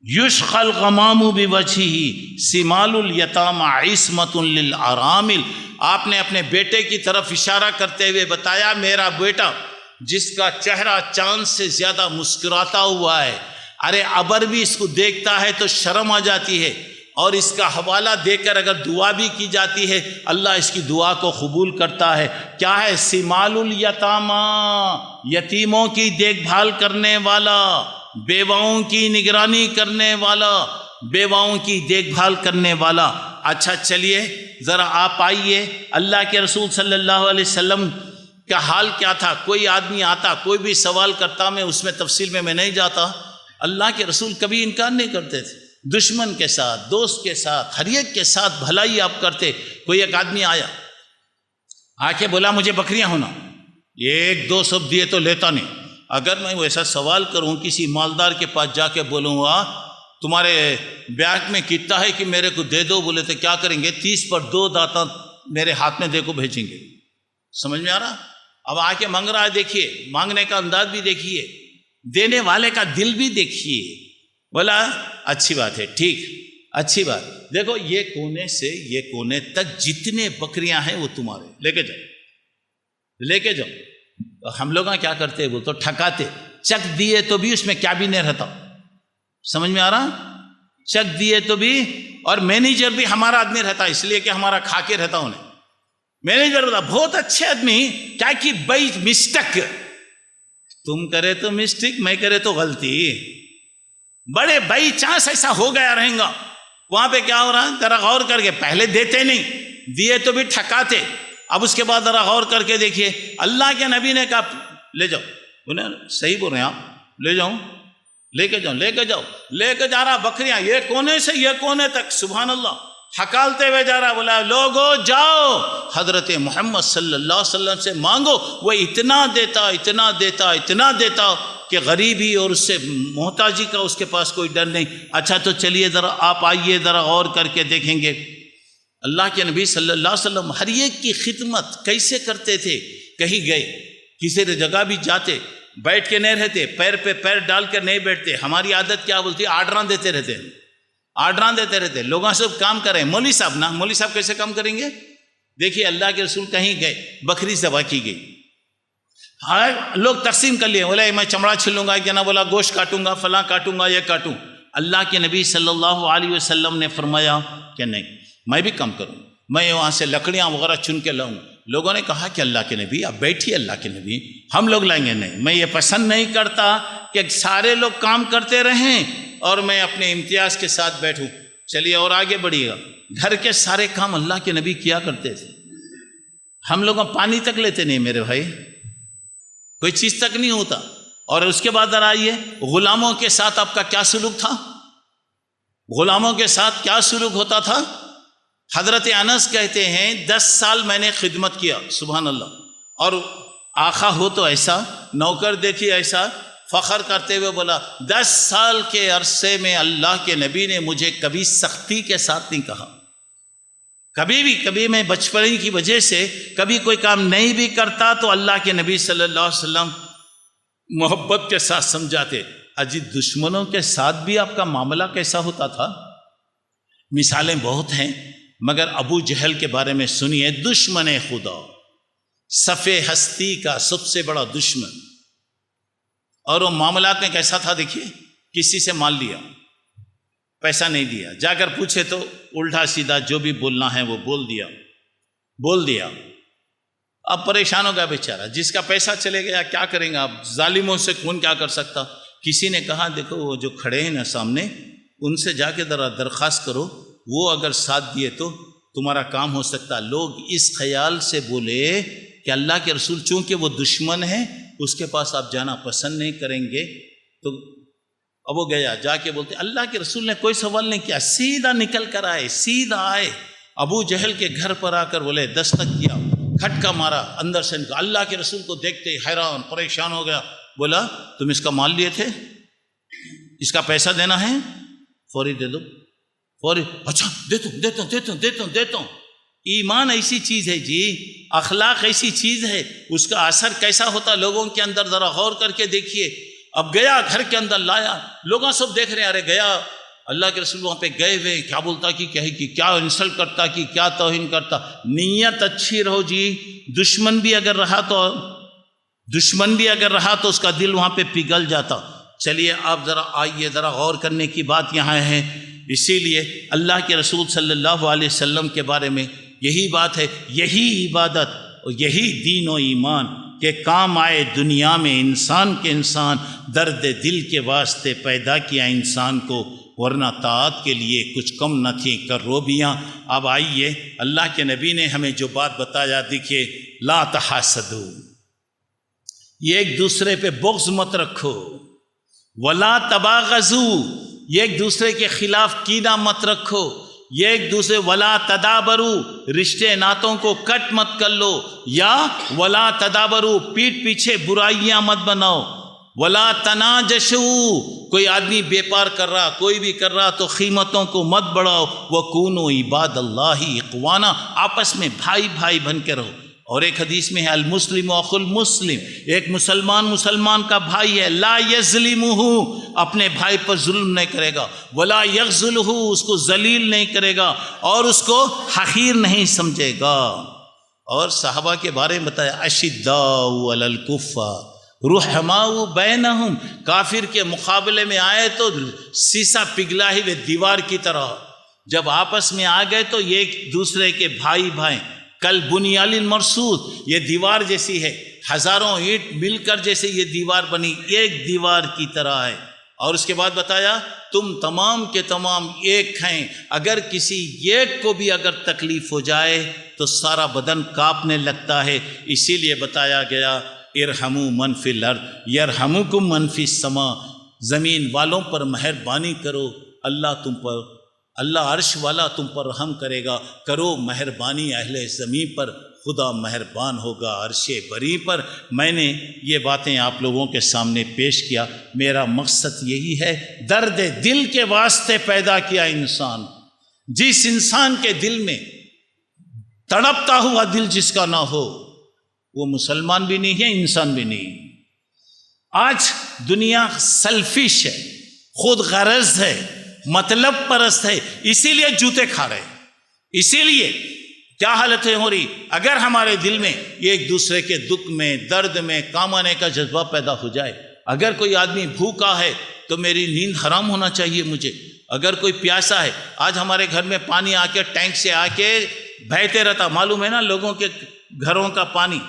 یشقى الغمام بوجهه سمال الیتامى عصمۃ للارامل. آپ نے اپنے بیٹے کی طرف اشارہ کرتے ہوئے بتایا, میرا بیٹا جس کا چہرہ چاند سے زیادہ مسکراتا ہوا ہے, ارے ابر بھی اس کو دیکھتا ہے تو شرم آ جاتی ہے, اور اس کا حوالہ دے کر اگر دعا بھی کی جاتی ہے اللہ اس کی دعا کو قبول کرتا ہے. کیا ہے؟ سمال الیتامى, یتیموں کی دیکھ بھال کرنے والا, بیواؤں کی نگرانی کرنے والا, بیواؤں کی دیکھ بھال کرنے والا. اچھا چلیے ذرا آپ آئیے, اللہ کے رسول صلی اللہ علیہ وسلم کا حال کیا تھا. کوئی آدمی آتا, کوئی بھی سوال کرتا, میں اس میں تفصیل میں نہیں جاتا. اللہ کے رسول کبھی انکار نہیں کرتے تھے. دشمن کے ساتھ, دوست کے ساتھ, ہر ایک کے ساتھ بھلائی آپ کرتے. کوئی ایک آدمی آیا, آ کے بولا مجھے بکریاں ہونا, 1-2 سب دیے تو لیتا نہیں. اگر میں ویسا سوال کروں کسی مالدار کے پاس جا کے بولوں گا تمہارے بیگ میں کتنا ہے کہ میرے کو دے دو, بولے تو کیا کریں گے؟ 30 پر 2 داتا میرے ہاتھ میں دے کو بھیجیں گے. سمجھ میں آ رہا؟ اب آ کے مانگ رہا ہے, دیکھیے مانگنے کا انداز بھی دیکھیے, دینے والے کا دل بھی دیکھیے. بولا اچھی بات ہے, ٹھیک اچھی بات. دیکھو یہ کونے سے یہ کونے تک جتنے بکریاں ہیں وہ تمہارے, لے کے جاؤ. ہم لوگ کیا کرتے, وہ تو ٹھکاتے, چک دیے تو بھی اس میں کیا بھی نہیں رہتا. سمجھ میں آ رہا؟ چک دیے تو بھی, اور مینیجر بھی ہمارا آدمی رہتا, اس لیے کہ ہمارا کھا کے رہتا انہیں. مینیجر ہوتا بہت اچھے آدمی, کیا کہ بھائی مسٹیک, تم کرے تو مسٹیک, میں کرے تو غلطی, بڑے بائی چانس ایسا ہو گیا رہیں گا. وہاں پہ کیا ہو رہا ہے ذرا غور کر کے, پہلے دیتے نہیں, دیے تو بھی ٹھکاتے. اب اس کے بعد ذرا غور کر کے دیکھیے, اللہ کے نبی نے کہا لے جاؤ. انہیں صحیح بول رہے ہیں آپ, لے جاؤ, لے کے جا رہا بکریاں یہ کونے سے یہ کونے تک, سبحان اللہ, ہکالتے ہوئے جا رہا. بولا لوگو جاؤ حضرت محمد صلی اللہ علیہ وسلم سے مانگو, وہ اتنا دیتا کہ غریبی اور اس سے محتاجی کا اس کے پاس کوئی ڈر نہیں. اچھا تو چلیے ذرا آپ آئیے, ذرا غور کر کے دیکھیں گے اللہ کے نبی صلی اللہ علیہ وسلم ہر ایک کی خدمت کیسے کرتے تھے. کہیں گئے, کسی جگہ بھی جاتے, بیٹھ کے نہیں رہتے, پیر پہ پیر ڈال کر نہیں بیٹھتے. ہماری عادت کیا بولتی, آرڈراں دیتے رہتے, لوگوں سے کام کریں. مولوی صاحب کیسے کام کریں گے؟ دیکھیے اللہ کے رسول کہیں گئے, بکری ذبح کی گئی, لوگ تقسیم کر لیے, بولے میں چمڑا چھلوں گا, کیا نہ بولا گوشت کاٹوں گا, فلاں کاٹوں گا, یہ کاٹوں. اللہ کے نبی صلی اللہ علیہ وسلم نے فرمایا کہ نہیں, میں بھی کام کروں, میں وہاں سے لکڑیاں وغیرہ چن کے لاؤں. لوگوں نے کہا کہ اللہ کے نبی آپ بیٹھیے, اللہ کے نبی ہم لوگ لائیں گے. نہیں, میں یہ پسند نہیں کرتا کہ سارے لوگ کام کرتے رہیں اور میں اپنے امتیاز کے ساتھ بیٹھوں. چلیے اور آگے بڑھیے گا. گھر کے سارے کام اللہ کے نبی کیا کرتے تھے. ہم لوگ پانی تک لیتے نہیں میرے بھائی, کوئی چیز تک نہیں ہوتا. اور اس کے بعد ذرا آئیے، غلاموں کے ساتھ آپ کا کیا سلوک تھا؟ غلاموں کے ساتھ کیا سلوک ہوتا تھا؟ حضرت انس کہتے ہیں 10 سال میں نے خدمت کیا، سبحان اللہ، اور آقا ہو تو ایسا، نوکر دیکھی ایسا، فخر کرتے ہوئے بولا 10 سال کے عرصے میں اللہ کے نبی نے مجھے کبھی سختی کے ساتھ نہیں کہا، کبھی میں بچپن کی وجہ سے کبھی کوئی کام نہیں بھی کرتا تو اللہ کے نبی صلی اللہ علیہ وسلم محبت کے ساتھ سمجھاتے۔ اجی دشمنوں کے ساتھ بھی آپ کا معاملہ کیسا ہوتا تھا؟ مثالیں بہت ہیں، مگر ابو جہل کے بارے میں سنیے، دشمن خدا، صف ہستی کا سب سے بڑا دشمن، اور وہ معاملات میں کیسا تھا دیکھیے، کسی سے مال لیا، پیسہ نہیں دیا، جا کر پوچھے تو الٹا سیدھا جو بھی بولنا ہے وہ بول دیا۔ اب پریشان ہو گیا بیچارہ، جس کا پیسہ چلے گیا کیا کریں گے؟ اب ظالموں سے کون کیا کر سکتا؟ کسی نے کہا دیکھو وہ جو کھڑے ہیں نا سامنے، ان سے جا کے ذرا درخواست کرو، وہ اگر ساتھ دیے تو تمہارا کام ہو سکتا۔ لوگ اس خیال سے بولے کہ اللہ کے رسول چونکہ وہ دشمن ہے اس کے پاس آپ جانا پسند نہیں کریں گے، تو اب وہ گیا، جا کے بولتے اللہ کے رسول نے کوئی سوال نہیں کیا، سیدھا نکل کر آئے، سیدھا آئے ابو جہل کے گھر پر آ کر بولے، دستک کیا، کھٹکا مارا، اندر سے نکلا، اللہ کے رسول کو دیکھتے حیران پریشان ہو گیا، بولا تم اس کا مال لیے تھے، اس کا پیسہ دینا ہے، فوری دے دو، فوری، اچھا دیتا ہوں۔ ایمان ایسی چیز ہے جی، اخلاق ایسی چیز ہے، اس کا اثر کیسا ہوتا لوگوں کے اندر ذرا غور کر کے دیکھیے۔ اب گیا گھر کے اندر لایا، لوگوں سب دیکھ رہے ہیں، ارے گیا اللہ کے رسول وہاں پہ گئے ہوئے، کیا بولتا کہ کیا انسلٹ کرتا کہ کیا توہین کرتا۔ نیت اچھی رہو جی، دشمن بھی اگر رہا تو اس کا دل وہاں پہ پگھل جاتا۔ چلیے آپ ذرا آئیے، ذرا غور کرنے کی بات یہاں ہے۔ اسی لیے اللہ کے رسول صلی اللہ علیہ وسلم کے بارے میں یہی بات ہے، یہی عبادت اور یہی دین و ایمان کہ کام آئے دنیا میں انسان درد دل کے واسطے پیدا کیا انسان کو، ورنہ طاعت کے لیے کچھ کم نہ تھی کروبیاں۔ اب آئیے اللہ کے نبی نے ہمیں جو بات بتایا، دیکھیے، لا تحاسدو، یہ ایک دوسرے پہ بغض مت رکھو، ولا تباغضو، یہ ایک دوسرے کے خلاف کینہ مت رکھو، یہ ایک دوسرے، ولا تدابرو، رشتے ناتوں کو کٹ مت کر لو، یا ولا تدابرو، پیٹھ پیچھے برائیاں مت بناؤ، ولا تناجشو، کوئی آدمی بیپار کر رہا، کوئی بھی کر رہا تو قیمتوں کو مت بڑھاؤ، وکونوا عباد اللہ اخوانا، آپس میں بھائی بن کے رہو۔ اور ایک حدیث میں ہے المسلم اخو المسلم، ایک مسلمان کا بھائی ہے، لا یظلمہ، اپنے بھائی پر ظلم نہیں کرے گا، ولا یخذلہ، اس کو ذلیل نہیں کرے گا اور اس کو حقیر نہیں سمجھے گا۔ اور صحابہ کے بارے میں بتایا، اشداء علی الکفار رحماء بینہم، کافر کے مقابلے میں آئے تو سیسا پگھلا ہوئے دیوار کی طرح، جب آپس میں آ گئے تو یہ ایک دوسرے کے بھائی کل بنیال مرصوص، یہ دیوار جیسی ہے، ہزاروں اینٹ مل کر جیسے یہ دیوار بنی، ایک دیوار کی طرح ہے۔ اور اس کے بعد بتایا تم تمام کے تمام ایک ہیں، اگر کسی ایک کو بھی اگر تکلیف ہو جائے تو سارا بدن کانپنے لگتا ہے۔ اسی لیے بتایا گیا ارحموا من فی الارض یرحمکم من فی السماء، زمین والوں پر مہربانی کرو، اللہ عرش والا تم پر رحم کرے گا، کرو مہربانی اہل زمین پر، خدا مہربان ہوگا عرش بری پر۔ میں نے یہ باتیں آپ لوگوں کے سامنے پیش کیا، میرا مقصد یہی ہے، درد دل کے واسطے پیدا کیا انسان، جس انسان کے دل میں تڑپتا ہوا دل جس کا نہ ہو، وہ مسلمان بھی نہیں ہے، انسان بھی نہیں۔ آج دنیا سیلفش ہے، خود غرض ہے، مطلب پرست ہے، اسی لیے جوتے کھا رہے ہیں۔ اسی لیے کیا حالتیں ہو رہی، اگر ہمارے دل میں ایک دوسرے کے دکھ میں، درد میں کام آنے کا جذبہ پیدا ہو جائے، اگر کوئی آدمی بھوکا ہے تو میری نیند حرام ہونا چاہیے مجھے، اگر کوئی پیاسا ہے، آج ہمارے گھر میں پانی آ کے ٹینک سے آ کے بہتے رہتا، معلوم ہے نا، لوگوں کے گھروں کا پانی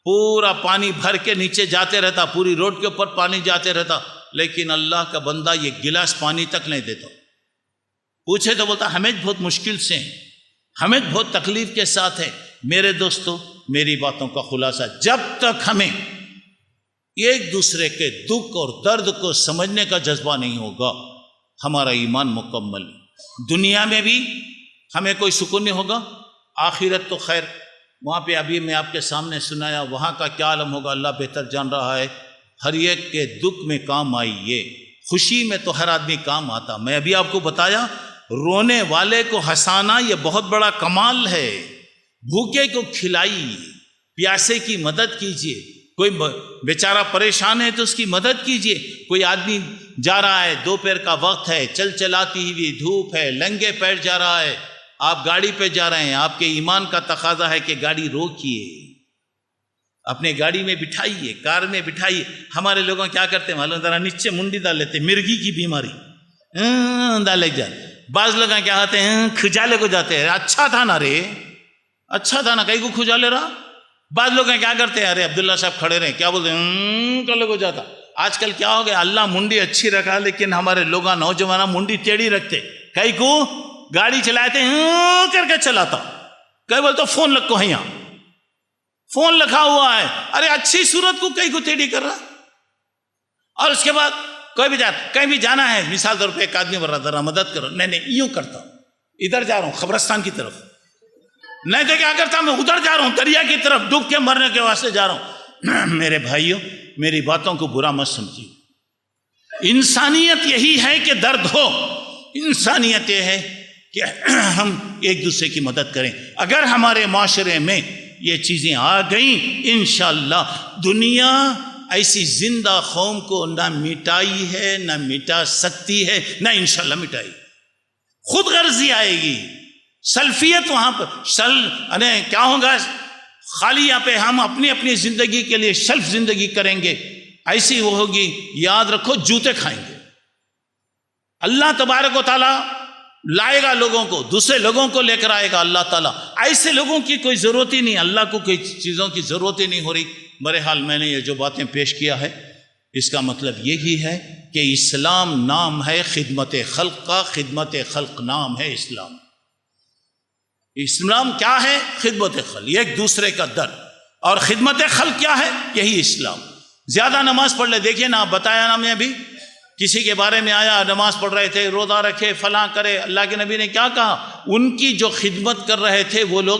پورا پانی بھر کے نیچے جاتے رہتا، پوری روڈ کے اوپر پانی جاتے رہتا، لیکن اللہ کا بندہ یہ گلاس پانی تک نہیں دیتا۔ پوچھے تو بولتا ہمیں بہت مشکل سے ہیں، ہمیں بہت تکلیف کے ساتھ ہے۔ میرے دوستو، میری باتوں کا خلاصہ، جب تک ہمیں ایک دوسرے کے دکھ اور درد کو سمجھنے کا جذبہ نہیں ہوگا، ہمارا ایمان مکمل ہے۔ دنیا میں بھی ہمیں کوئی سکون نہیں ہوگا، آخرت تو خیر وہاں پہ ابھی میں آپ کے سامنے سنایا، وہاں کا کیا عالم ہوگا اللہ بہتر جان رہا ہے۔ ہر ایک کے دکھ میں کام آئیے، خوشی میں تو ہر آدمی کام آتا۔ میں ابھی آپ کو بتایا، رونے والے کو ہنسانا یہ بہت بڑا کمال ہے۔ بھوکے کو کھلائیے، پیاسے کی مدد کیجیے، کوئی بیچارہ پریشان ہے تو اس کی مدد کیجیے۔ کوئی آدمی جا رہا ہے، دوپہر کا وقت ہے، چلاتی ہوئی دھوپ ہے، ننگے پیر جا رہا ہے، آپ گاڑی پہ جا رہے ہیں، آپ کے ایمان کا تقاضا ہے کہ گاڑی روکیے، اپنے گاڑی میں بٹھائیے، کار میں بٹھائیے۔ ہمارے لوگوں کیا کرتے ہیں معلوم، ذرا نیچے منڈی ڈال لیتے، مرغی کی بیماری ڈال لگ جائے۔ بعض لوگ کیا ہوتے ہیں کھجالے کو جاتے ہیں، اچھا تھا نا رے، اچھا تھا نا، کہیں کو کھجالے رہا۔ بعض لوگ کیا کرتے ہیں، ارے عبداللہ صاحب کھڑے رہے، کیا بولتے ہیں کلے کو جاتا۔ آج کل کیا ہو گیا، اللہ منڈی اچھی رکھا لیکن ہمارے لوگ نوجوان منڈی ٹیڑھی رکھتے، کئی کو گاڑی چلاتے کر کے چلاتا، کئی بولتے فون لگ کو ہے، یہاں فون لکھا ہوا ہے، ارے اچھی صورت کو کئی کو ٹیڑھی کر رہا۔ اور اس کے بعد کوئی بھی کہیں بھی جانا ہے، مثال طور پہ ایک آدمی بول رہا ذرا مدد کرو، نہیں یوں کرتا ہوں، ادھر جا رہا ہوں قبرستان کی طرف، نہیں تو کیا کرتا میں ادھر جا رہا ہوں دریا کی طرف، ڈوب کے مرنے کے واسطے جا رہا ہوں۔ میرے بھائیوں، میری باتوں کو برا مت سمجھیے، انسانیت یہی ہے کہ درد ہو، انسانیت یہ ہے کہ ہم ایک دوسرے کی مدد کریں۔ اگر ہمارے معاشرے میں یہ چیزیں آ گئیں، انشاءاللہ دنیا ایسی زندہ قوم کو نہ مٹائی ہے، نہ مٹا سکتی ہے، نہ انشاءاللہ مٹائی۔ خود غرضی آئے گی، سلفیت وہاں پر کیا ہوگا، خالی یہاں پہ ہم اپنی اپنی زندگی کے لیے سیلف زندگی کریں گے، ایسی وہ ہوگی، یاد رکھو جوتے کھائیں گے۔ اللہ تبارک و تعالیٰ لائے گا لوگوں کو، دوسرے لوگوں کو لے کر آئے گا اللہ تعالیٰ۔ ایسے لوگوں کی کوئی ضرورت ہی نہیں، اللہ کو کوئی چیزوں کی ضرورت ہی نہیں ہو رہی۔ بہرحال میں نے یہ جو باتیں پیش کیا ہے، اس کا مطلب یہی ہے کہ اسلام نام ہے خدمت خلق کا، خدمت خلق نام ہے اسلام۔ اسلام کیا ہے؟ خدمت خلق، ایک دوسرے کا درد، اور خدمت خلق کیا ہے؟ یہی اسلام۔ زیادہ نماز پڑھ لے، دیکھیے نا، بتایا نا، میں ابھی کسی کے بارے میں آیا، نماز پڑھ رہے تھے، روزہ رکھے، فلاں کرے، اللہ کے نبی نے کیا کہا؟ ان کی جو خدمت کر رہے تھے وہ لوگ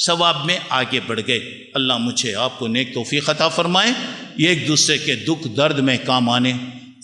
ثواب میں آگے بڑھ گئے۔ اللہ مجھے آپ کو نیک توفیق عطا فرمائے، ایک دوسرے کے دکھ درد میں کام آنے،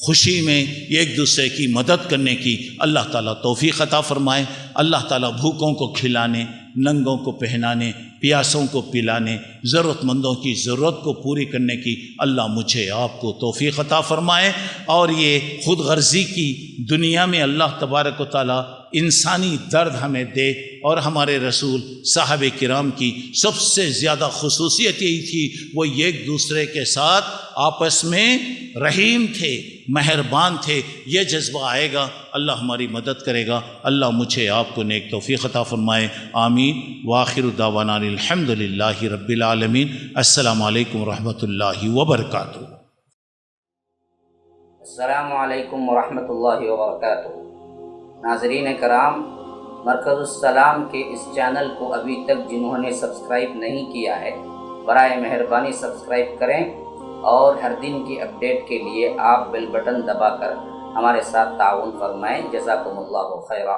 خوشی میں ایک دوسرے کی مدد کرنے کی اللہ تعالیٰ توفیق عطا فرمائے۔ اللہ تعالیٰ بھوکوں کو کھلانے، ننگوں کو پہنانے، پیاسوں کو پلانے، ضرورت مندوں کی ضرورت کو پوری کرنے کی اللہ مجھے آپ کو توفیق عطا فرمائے۔ اور یہ خود غرضی کی دنیا میں اللہ تبارک و تعالیٰ انسانی درد ہمیں دے۔ اور ہمارے رسول صحابہ کرام کی سب سے زیادہ خصوصیت یہی تھی، وہ ایک دوسرے کے ساتھ آپس میں رحیم تھے، مہربان تھے۔ یہ جذبہ آئے گا، اللہ ہماری مدد کرے گا۔ اللہ مجھے آپ کو نیک توفیق عطا فرمائے، آمین۔ وآخر دعوانا الحمد للہ رب العالمین۔ السلام علیکم ورحمۃ اللہ وبرکاتہ۔ السلام علیکم ورحمۃ اللہ وبرکاتہ۔ ناظرین کرام، مرکز السلام کے اس چینل کو ابھی تک جنہوں نے سبسکرائب نہیں کیا ہے، برائے مہربانی سبسکرائب کریں، اور ہر دن کی اپڈیٹ کے لیے آپ بیل بٹن دبا کر ہمارے ساتھ تعاون فرمائیں۔ جزاکم اللہ خیرا۔